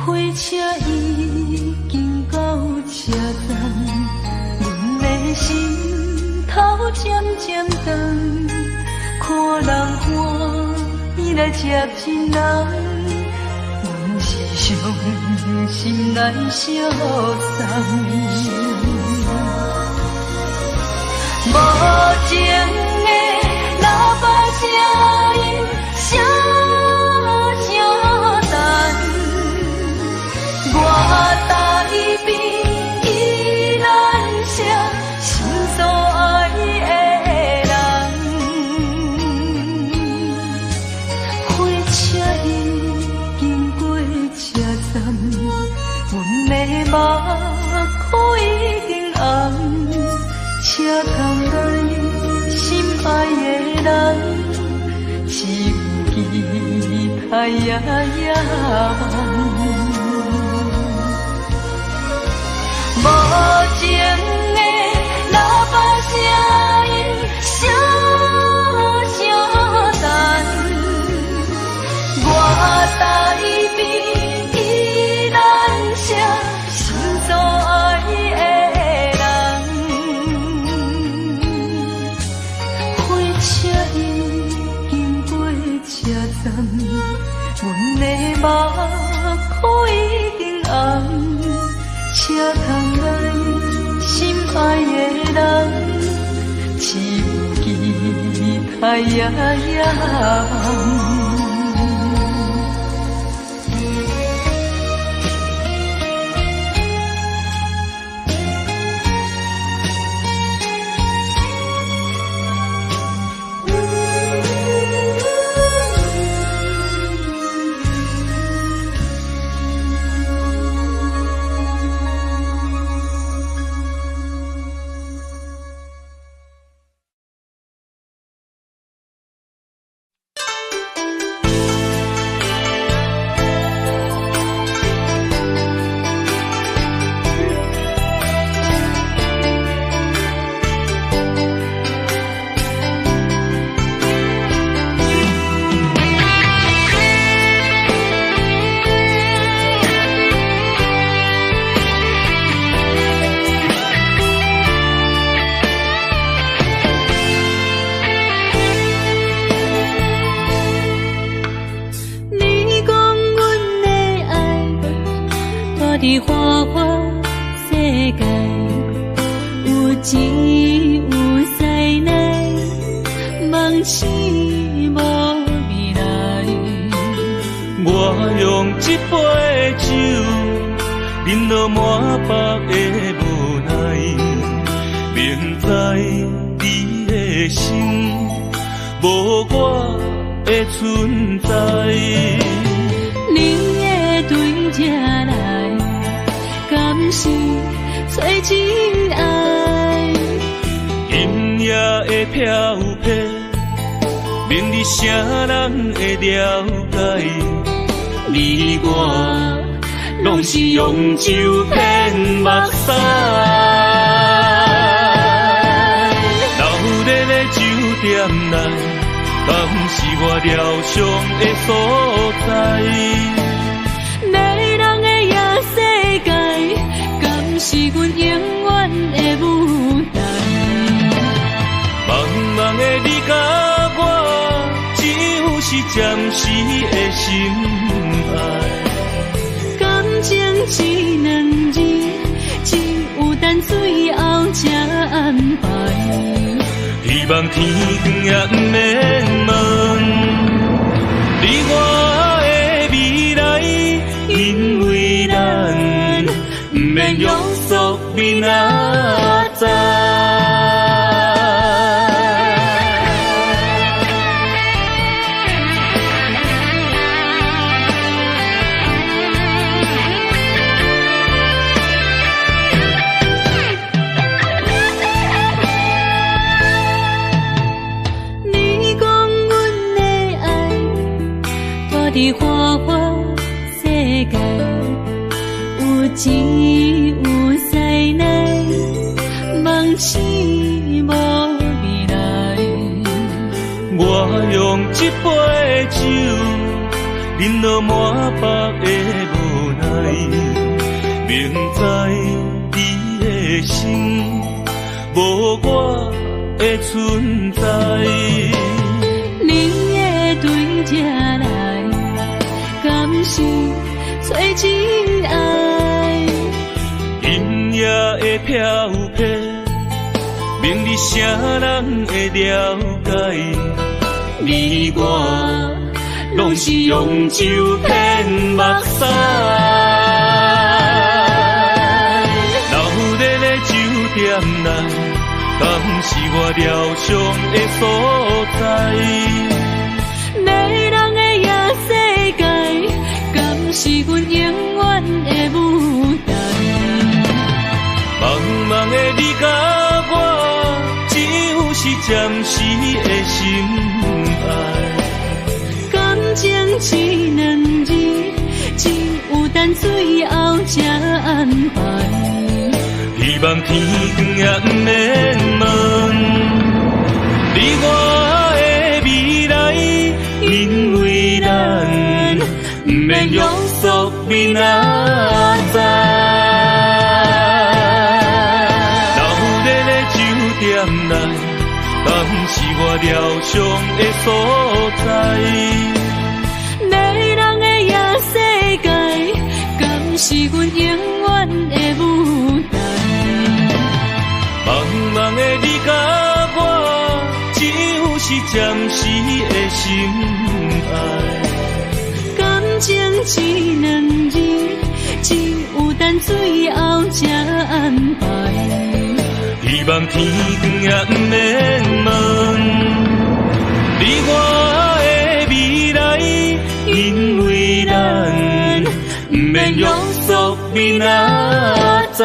火车已经到车站，阮的心头渐渐长，看人欢喜来接亲人，阮是伤心来相送。无情的喇叭声音声声淡，我台边依然写心所爱的人。火车已经过车站，阮的目眶已经红，车窗内心爱不记太呀呀梦，无情的喇叭声音声声淡，我台边依然写心所爱的人，火车已经过车站，阮的目眶已经红，车窗内心爱的人，只不记太呀呀梦。伫花花世界，有钱有势来，梦醒无未来。我用一杯酒，饮落满腹的无奈，明知你的心无我的存在。你的对这来，敢是找真爱？音乐的飘撇，明日啥人会了解？你我拢是用酒骗目屎，流热的酒店内，敢是我疗伤的所在？迷人的夜世界，敢是阮永远的舞台？茫茫的你甲我，只有是暂时的心爱。感情只两字，只有等最后才安排。希望天光也不免问，你我的未来，因为咱不免约束明仔载。伫花花世界，有钱有势来，梦醒无未来。我用一杯酒，饮落满腹的无奈，明知你的心无我的存在。你的对这来，敢是找真爱？音乐的飘撇，明日啥人会了解？你我拢是用酒骗目屎，流热的酒店内，敢是我疗伤的所在？迷人的夜世界，敢是阮永远的舞台？茫茫的你甲我，只有是暂时的心爱。安排。希望天光也不免问，你我的未来，因为咱不免约束明仔载。老日的酒店内，敢是我疗伤的所在？迷人的夜世界，敢是阮永远的舞台？茫茫的你甲我，只有是暂时的心爱。感情一两字，只有等最后才安排。希望天光也不免问，你我的未来，因为咱不免约束明仔载。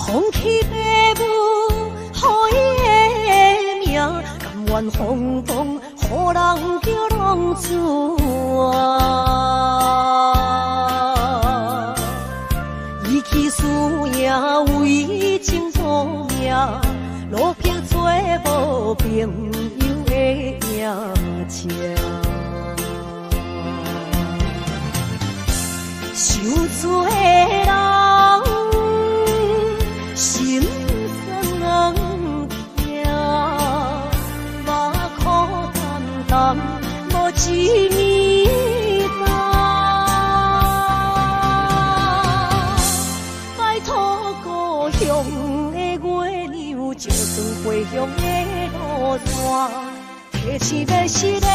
放弃父母，予伊的命，甘愿放荡，予人叫浪子啊！伊去输赢为情赌命，路径做无朋友的影情。受罪的人，心酸人听，目眶淡淡，无一面红。拜托故乡的月亮，照光回乡的路线，提醒要是个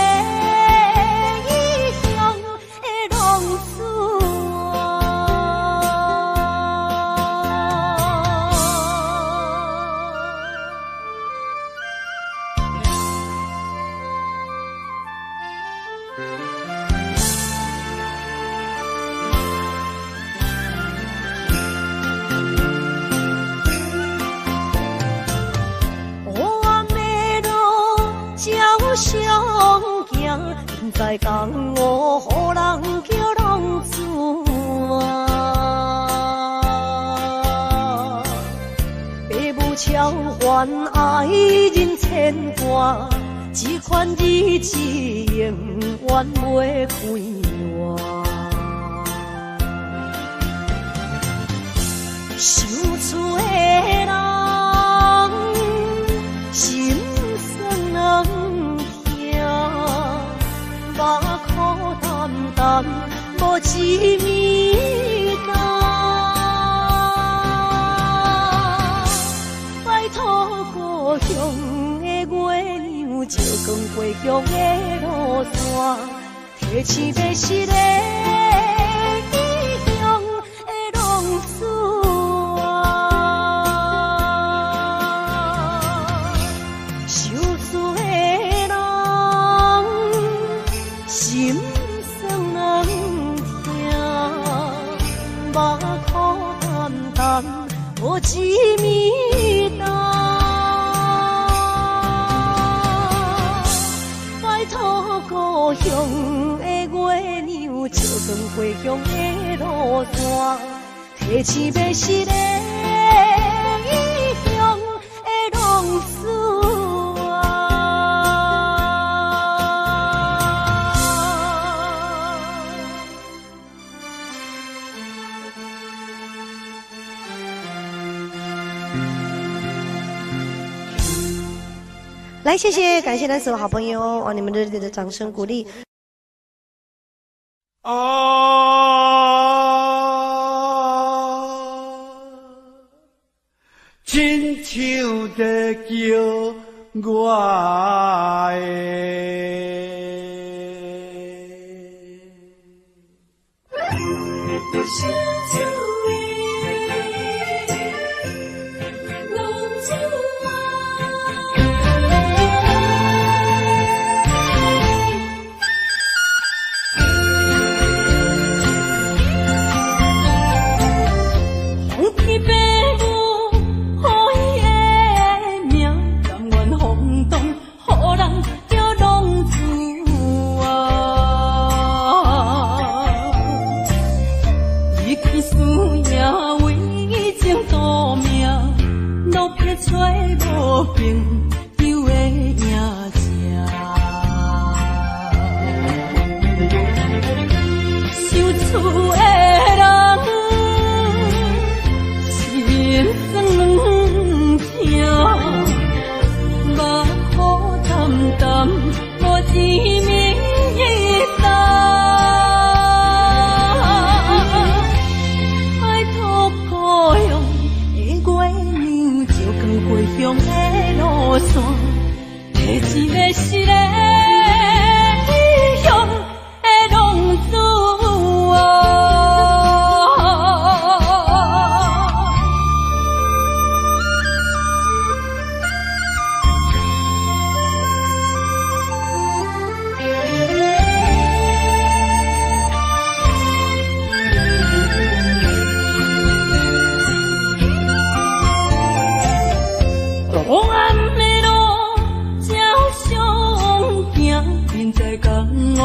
异乡的浪子。在江湖，予人叫浪子啊！父母超凡，爱人牵挂，这款日子永远袂快活。受厝的人，心酸人听。目眶淡淡，无一面红。拜托故乡的月亮，照光回乡的路线，提醒要是个异乡的浪子啊！受罪的人，心酸人听，目眶淡淡，无一面红。拜托故乡的月亮，照光回乡的路线，提醒要是个异乡的浪子啊！来，谢谢，感谢咱所有好朋友哦，你们热烈的掌声鼓励。亲像在叫我的。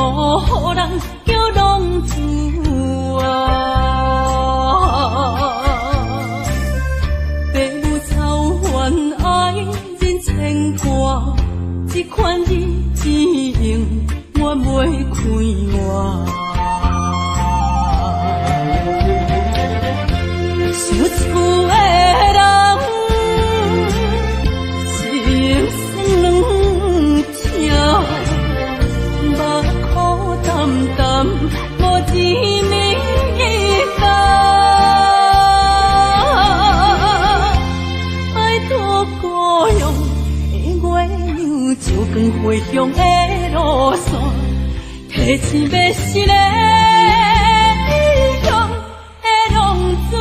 予人叫浪子啊！父母操怨爱人牵挂，这款日子用我袂开换。想厝的人，心酸软痛，目眶淡淡，无一面干。拜托故乡的月亮，照光回乡的路线，提醒要是个异乡的浪子。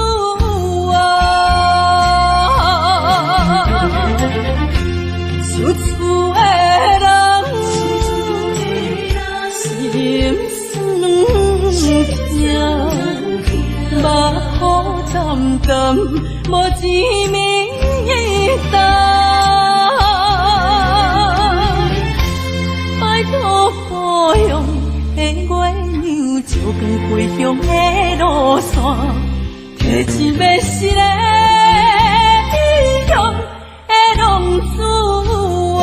想厝的人，心酸软痛，目眶淡淡，无一面干。拜托故乡的月亮，照光回乡的路线，提醒要是个异乡的浪子啊！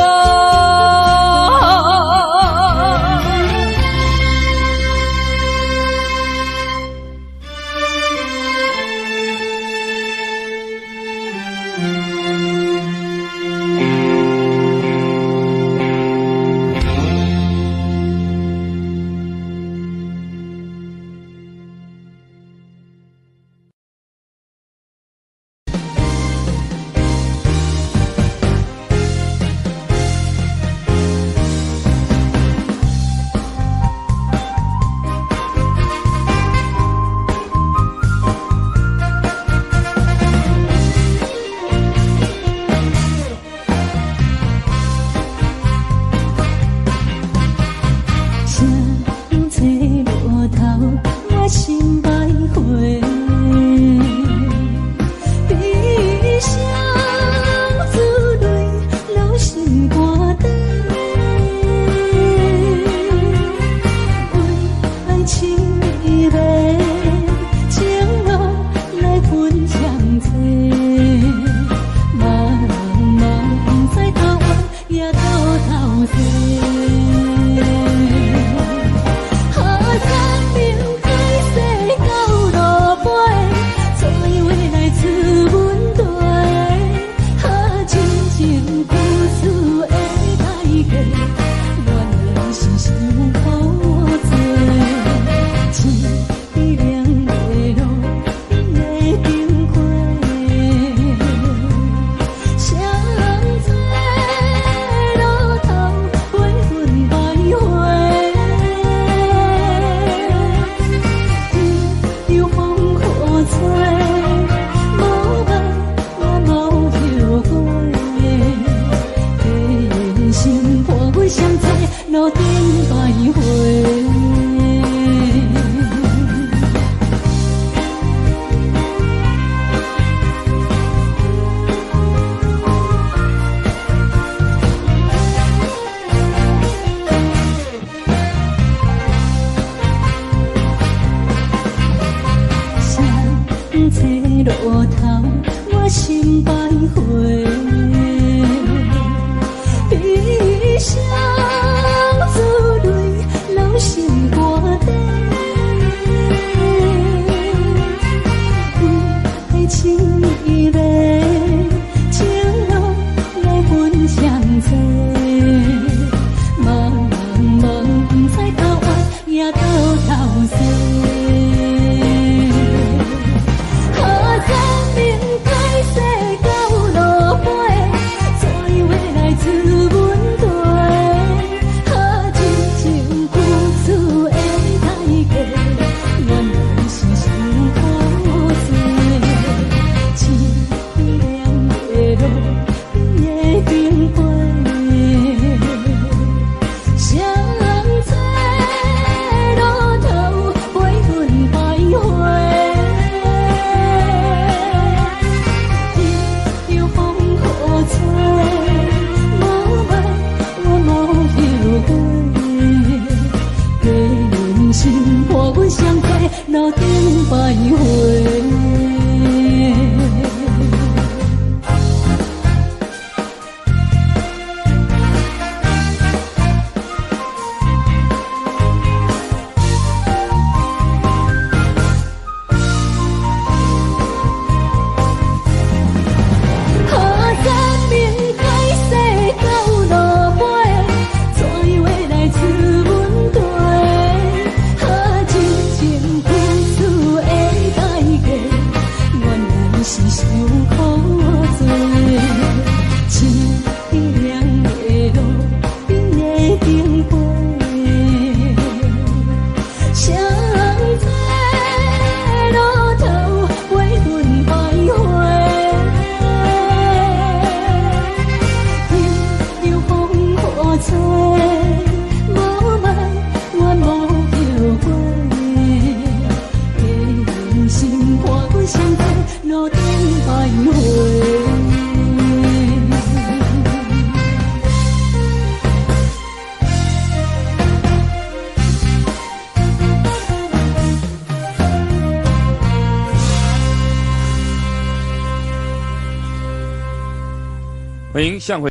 欢迎向回。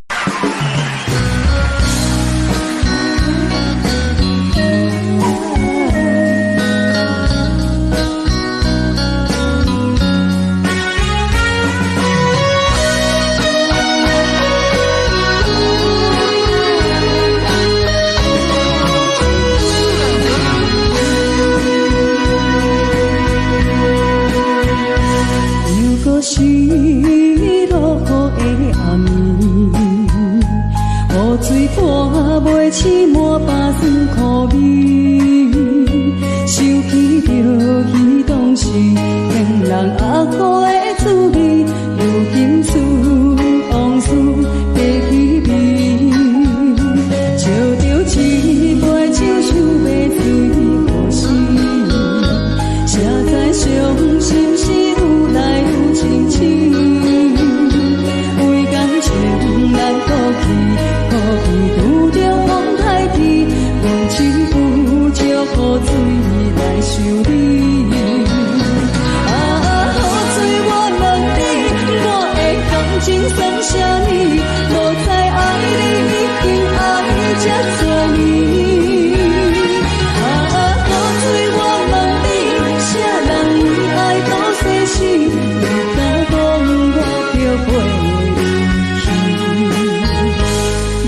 袂起满巴酸苦味，想起着彼当时骗人压苦的滋味，如今思往事白起味，笑着一杯酒想要醉过时，谁知伤心事愈来愈清醒，为感情难过去。雨水来想你，雨水我问你，我的感情算啥呢？无知爱你已经爱这多年。雨水我问你，啥人为爱到世事？你敢讲我着陪你去？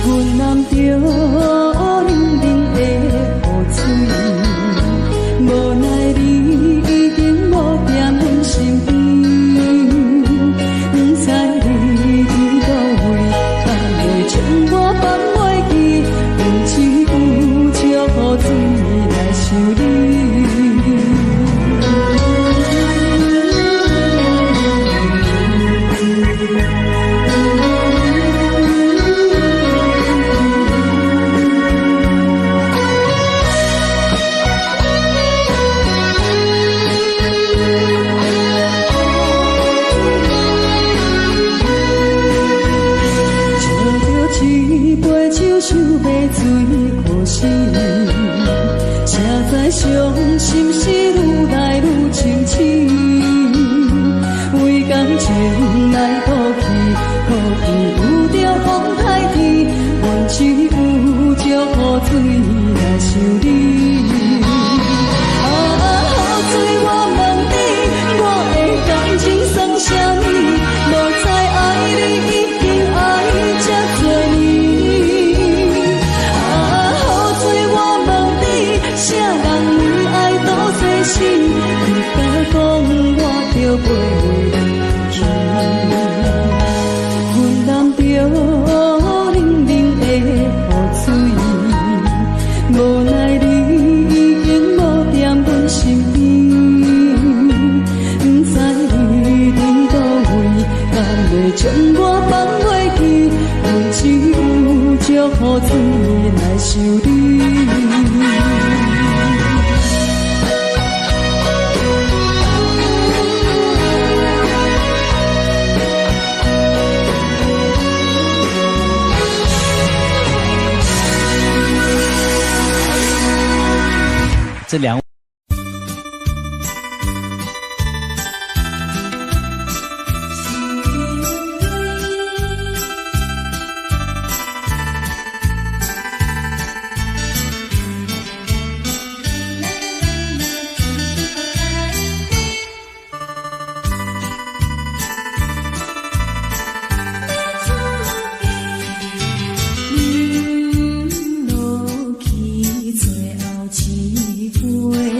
阮男着。无奈你已经无在阮身边，不知你伫倒位，敢会将我放袂记？用一壶借雨水来想你。想要醉可惜，谁知伤心事愈来愈清醒，为感情来哭泣，可见有着风太甜，阮只有借雨水来想你。雨水我问你，我的感情算啥呢？无知爱你已经爱这多年。啥人为爱到世事？你敢讲我着陪你去？阮男着冷冷的雨水，无奈你已经无在阮身边，不知你伫倒位，敢会将我放袂记？阮只有借雨水来想你。这两位。落去最后一杯。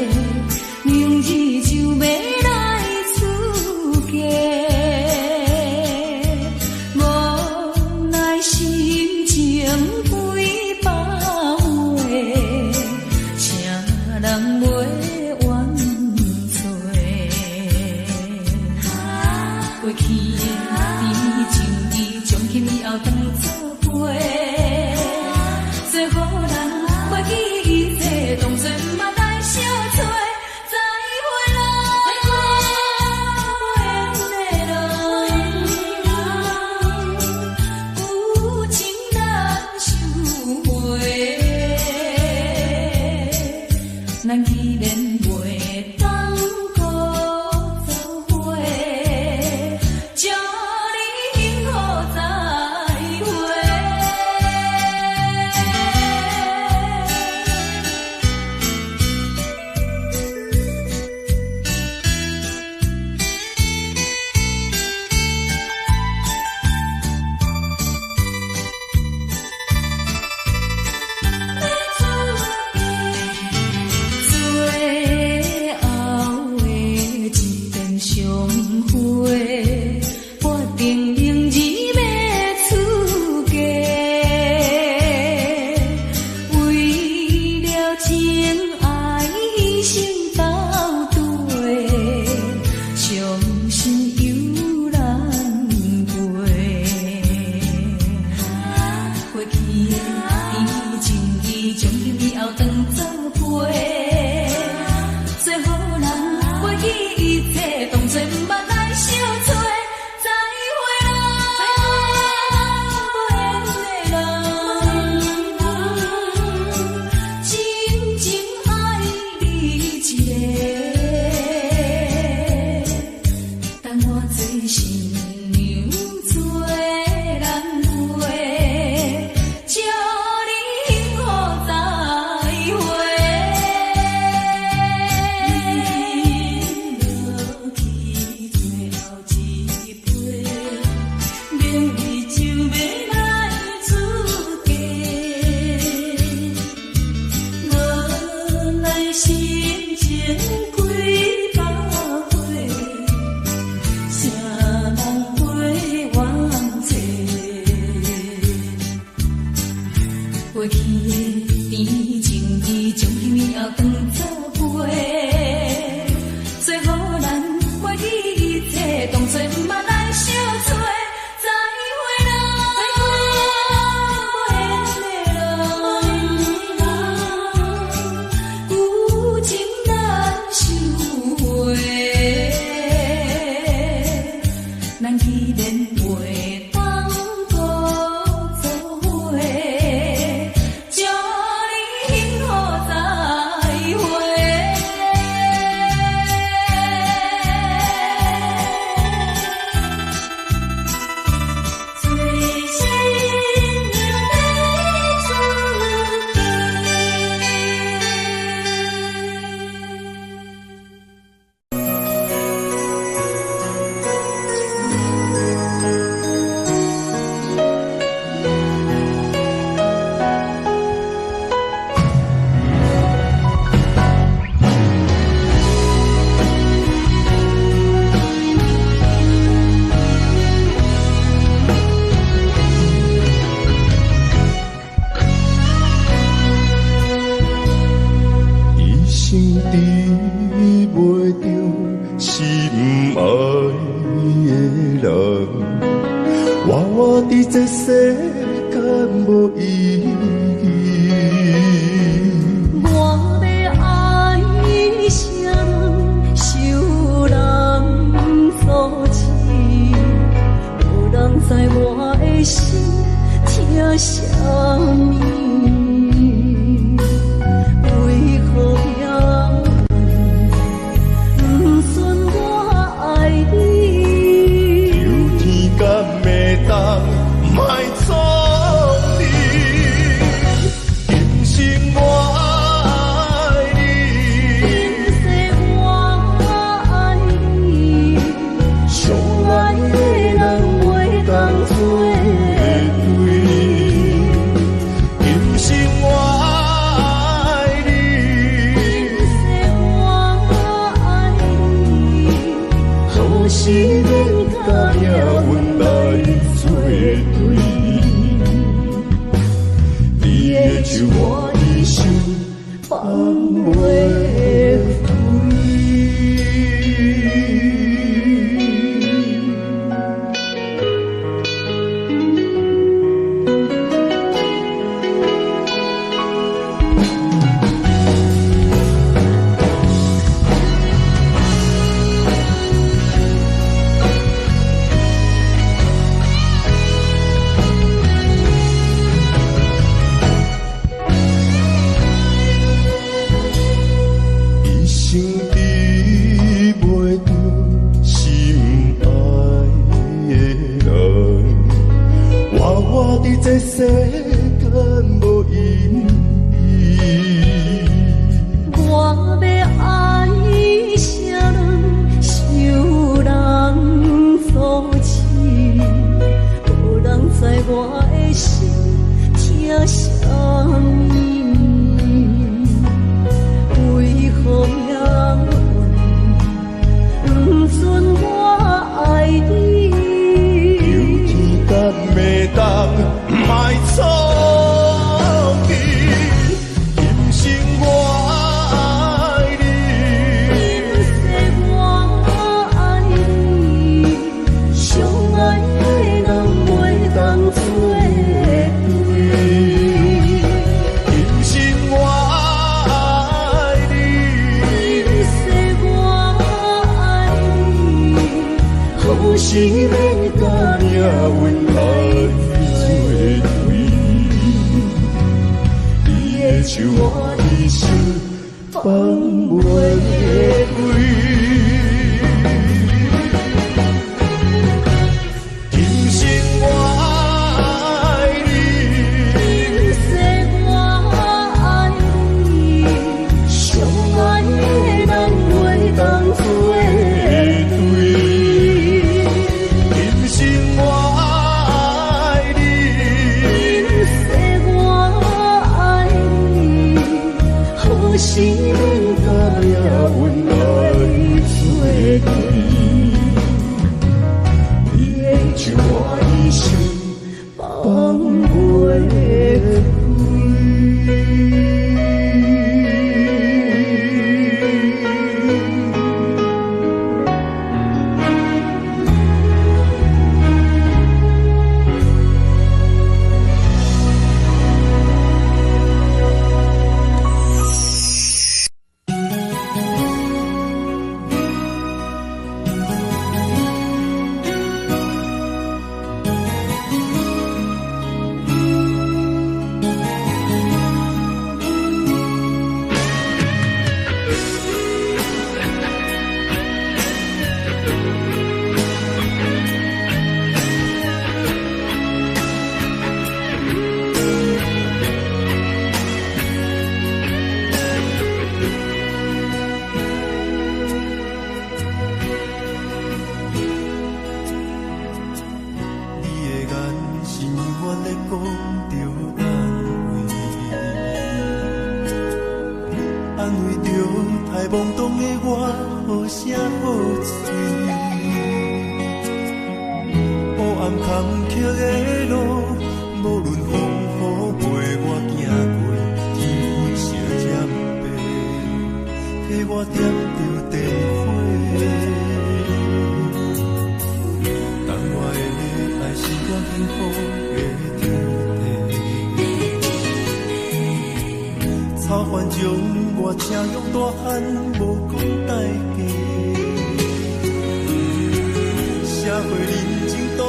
我伫这世间无意义。我要爱谁人，受人所欺，无人知我的心疼啥物。为何要不顺我爱你？有天敢会当莫错你，今生我爱你，今世我爱你，相爱的人袂当做对。今生我爱你，今世我爱你，好时免甲命运来作对。你的手我的手放袂开。一生比袂着心爱的人，我伫这世间无意义。我要爱谁人，受人所欺，无人知我的心疼啥物。为何命运不准我爱你？有天敢会当莫错你，今生我爱你，今世我爱你，相爱的人袂当做对。今生我爱你，今世我爱你，好时免甲命运来作对。你的手我的手放袂开。今生我爱你，今世我爱你，相爱的人袂当做对。今生我爱你，今世我爱你，好时免甲命运来作对。你的手我的手放袂懵懂的我，好声好嘴。黑暗坎坷的路，无论风雨陪我行过，天昏小渐白，替我点着电火。当我的爱是我福的天地。草原将我请用大汉，无讲代价。社会人情多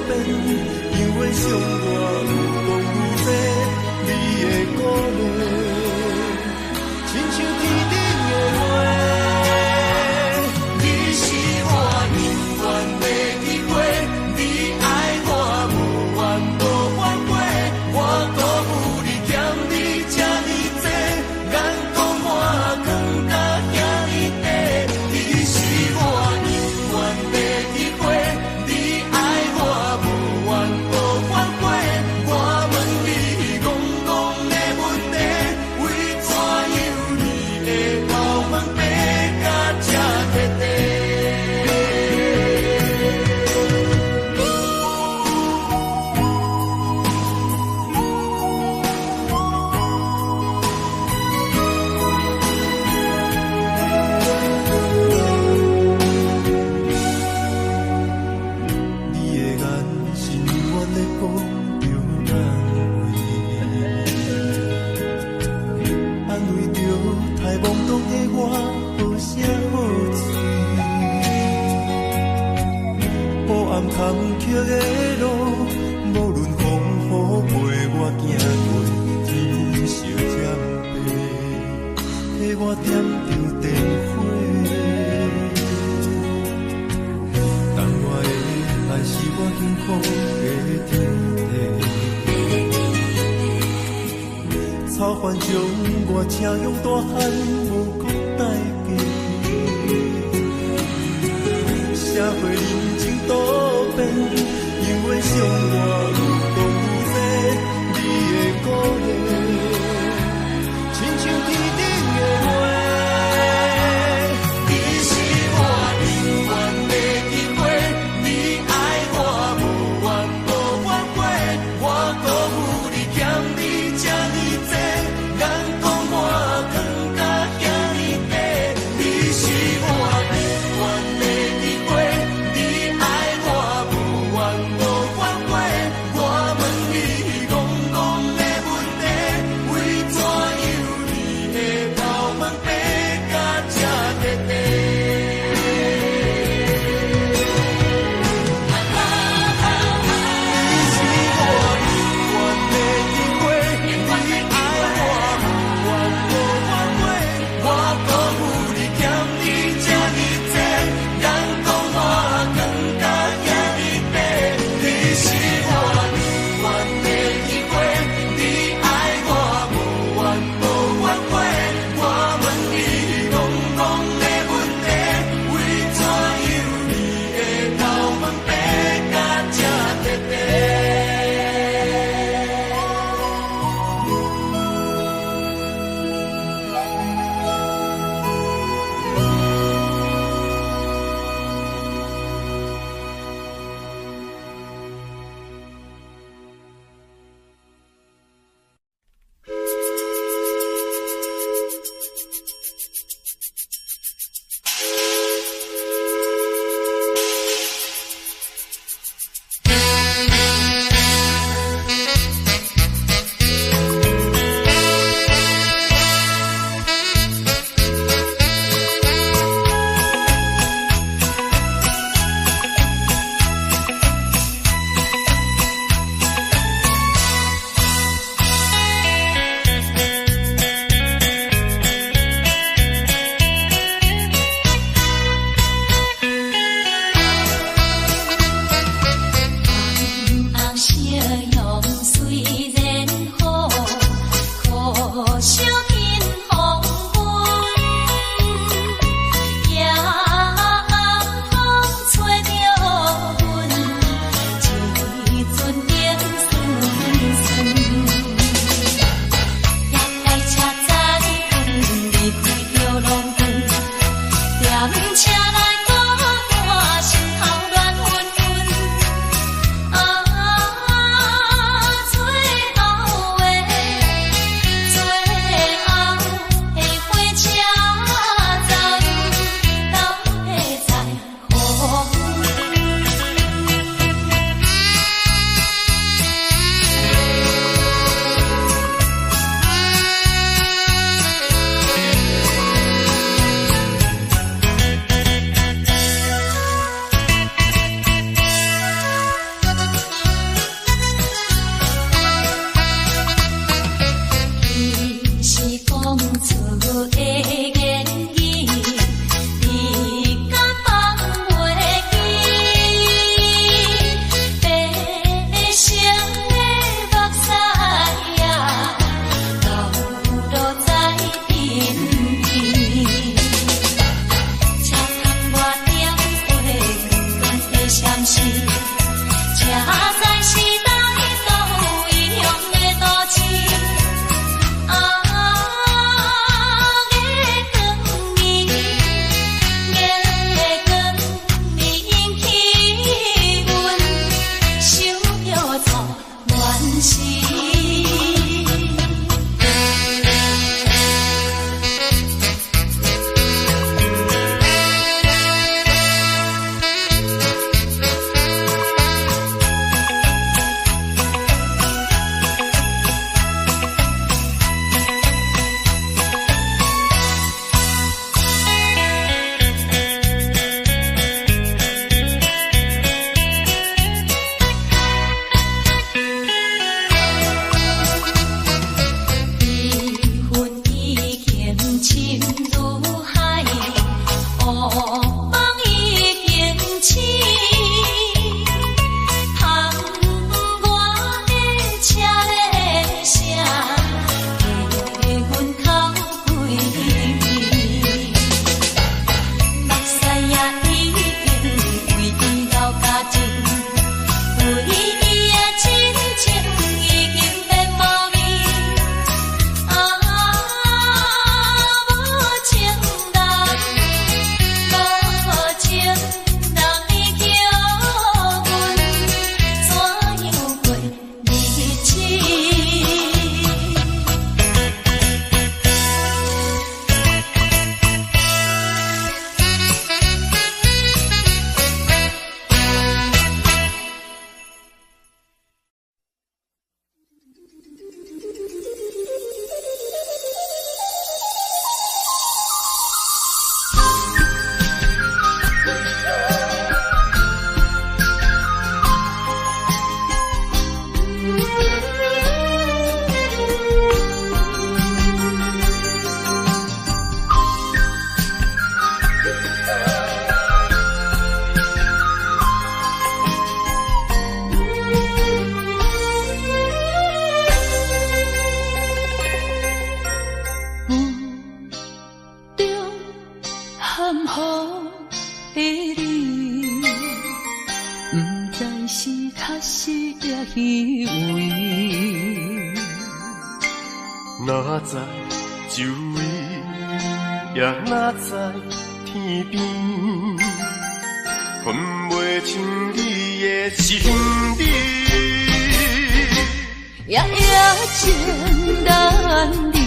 变，因为上我有讲有这你的鼓励，亲像天顶的花。你是我永远的机会，你爱我无怨无反悔，我辜负你欠你这呢多，眼光我更加惊你地。你是我永远的机会，你爱我无怨无反悔，我问你戆戆的问题，为怎样你的头毛白甲这彻底？你的眼是永远在讲着安慰着太懵懂的我，好声好嘴。黑暗坎坷的路，无论风雨陪我行过，天烧尖白，替我点着灯火。当我的爱是我幸福的天地。草原将我请用大汉，无讲代价。社会人情多变，因为上我有讲有这你的鼓励，亲像天顶的花。你是我永远的机会，你爱我无怨无反悔，我辜负你欠你这呢多，眼光我更加惊你地。你是我永远的机会，你爱我无怨也虚伪。哪知周围，也哪知天边，分袂清你的心理。夜夜情难离，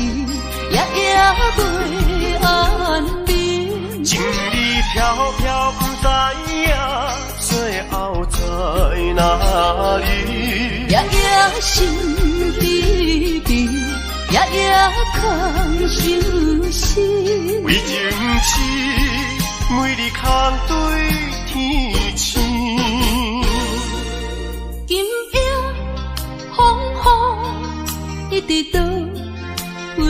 夜夜袂安眠。情理飘飘，不知影最后在哪里。夜夜心悲悲，夜夜空伤心。为情痴，每日空对天星。今夜风雨一直到为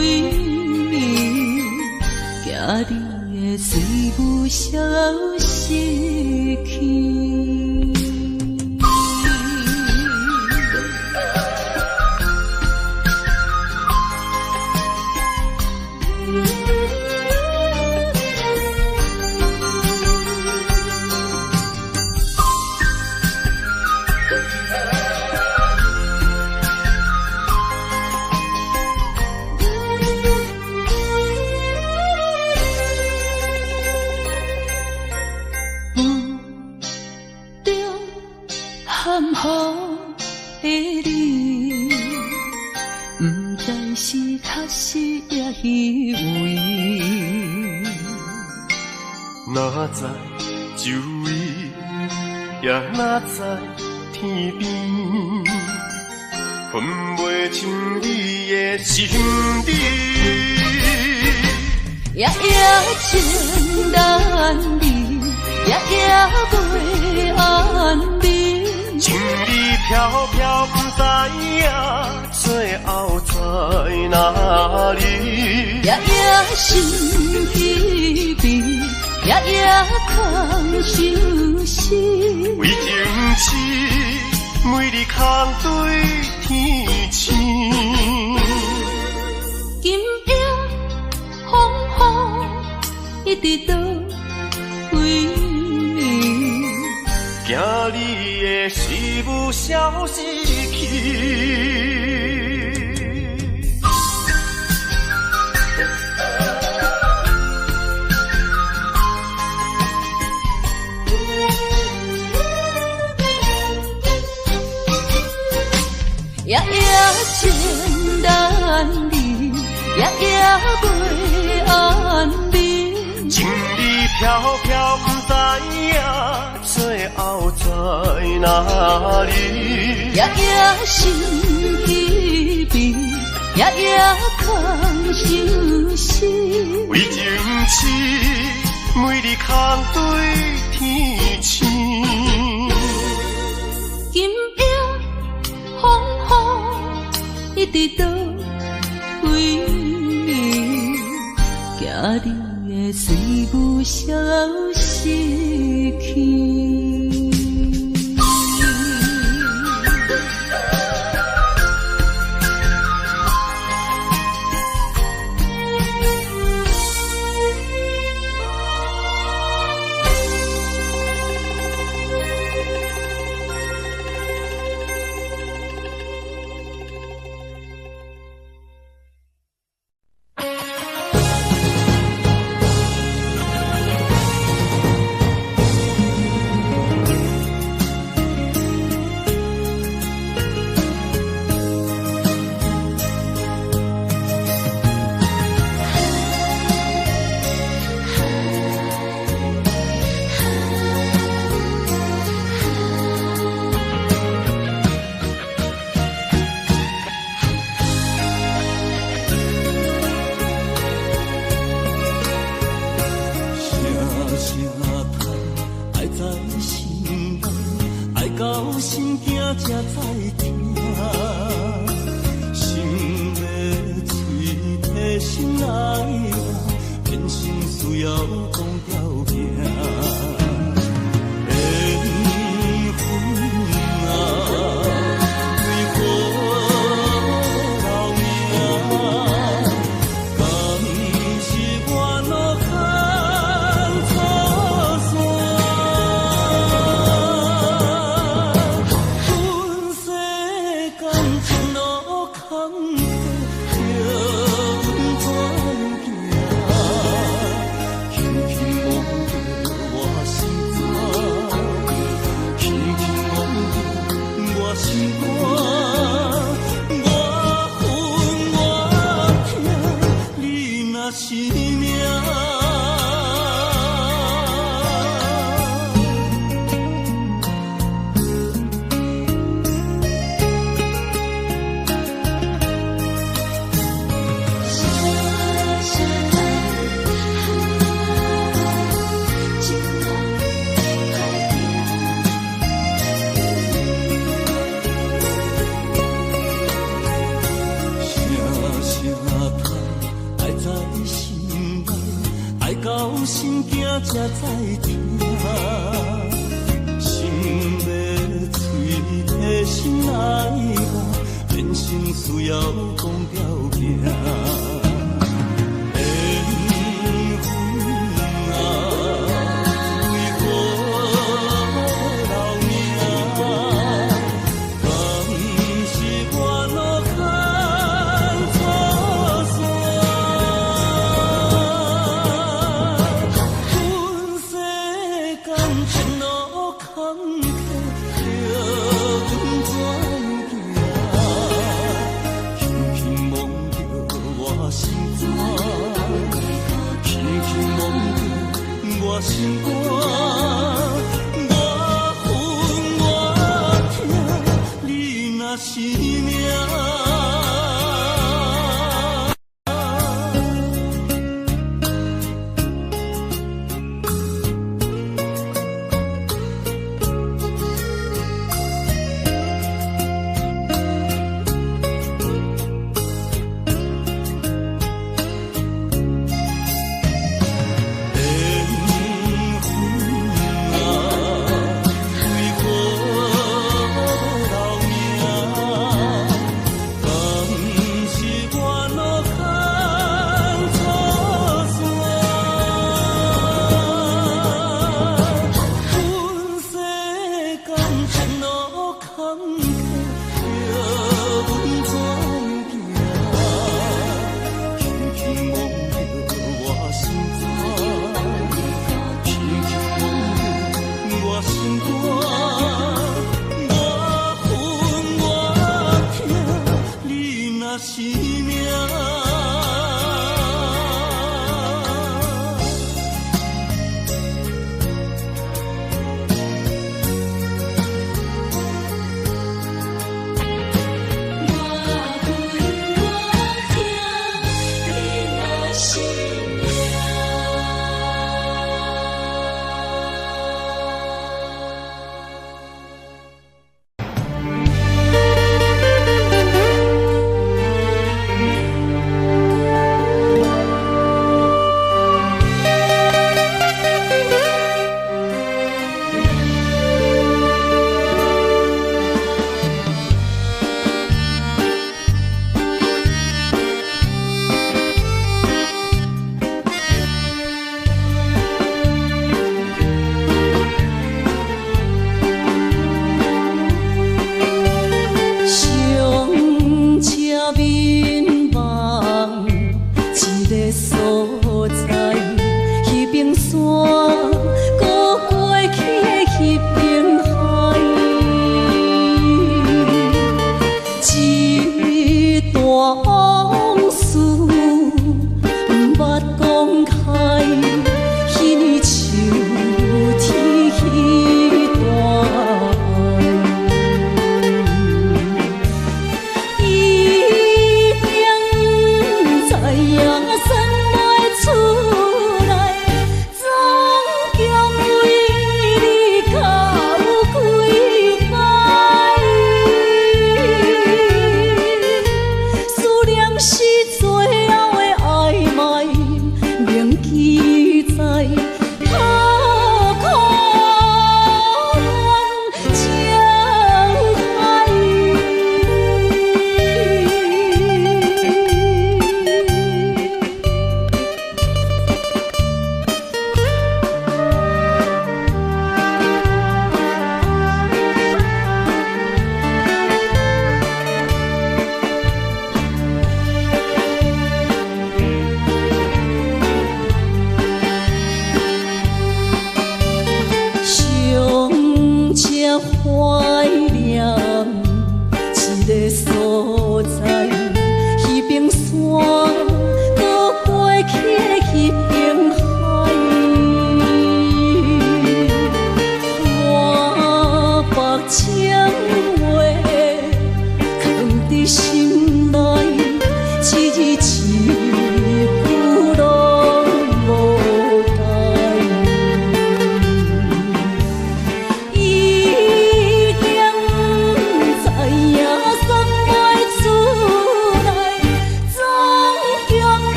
暝，惊你的随无消息去。哪知周围，也哪知天边，分袂清你的心理。夜夜情难离，夜夜袂安眠。情理飘飘，不知影最后在哪里。夜夜心悲悲，夜夜空伤心。为情痴，每日空对天星。今夜风雨一直到为暝，惊你的随无消息去。夜夜情难离，夜夜袂安眠。情理飘飘，不知影最后在哪里。夜夜心悲悲，夜夜空伤心。为情痴，每日空对天星。今夜风雨一直到为暝，惊你的随无消息去。心肝，我恨我痛，你若是命。心惊才知听，心要嘴提心爱我，人生需要讲条行。心肝，我恨我痛，你若是命。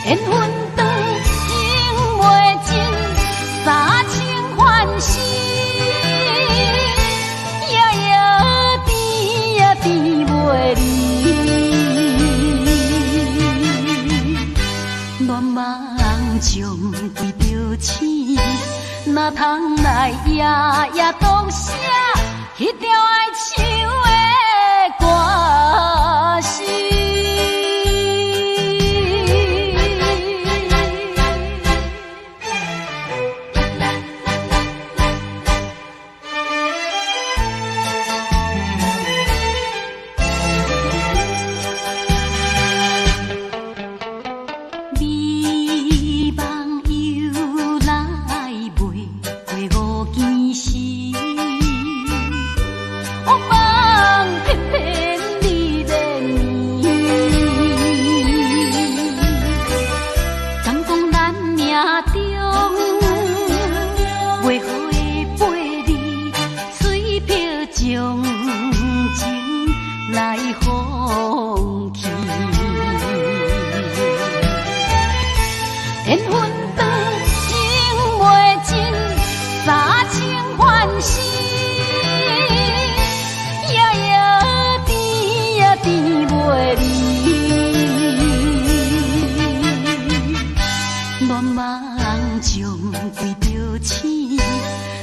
缘分长情袂尽，三情换死，夜夜甜也甜袂离。乱梦将规着醒，哪通来夜夜独写迄条爱唱的歌词。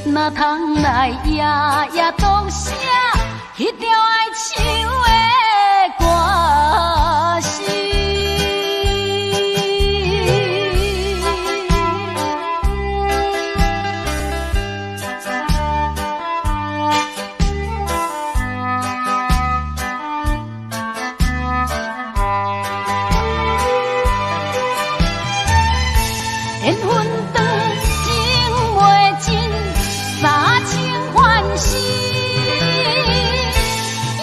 哪通来夜夜独写迄条爱唱的歌词？缘分长情袂尽，三情换死，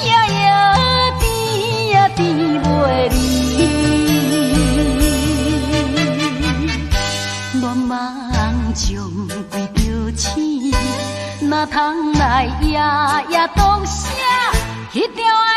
夜夜甜也甜袂离。乱梦将规着醒，哪通来夜夜独写迄条爱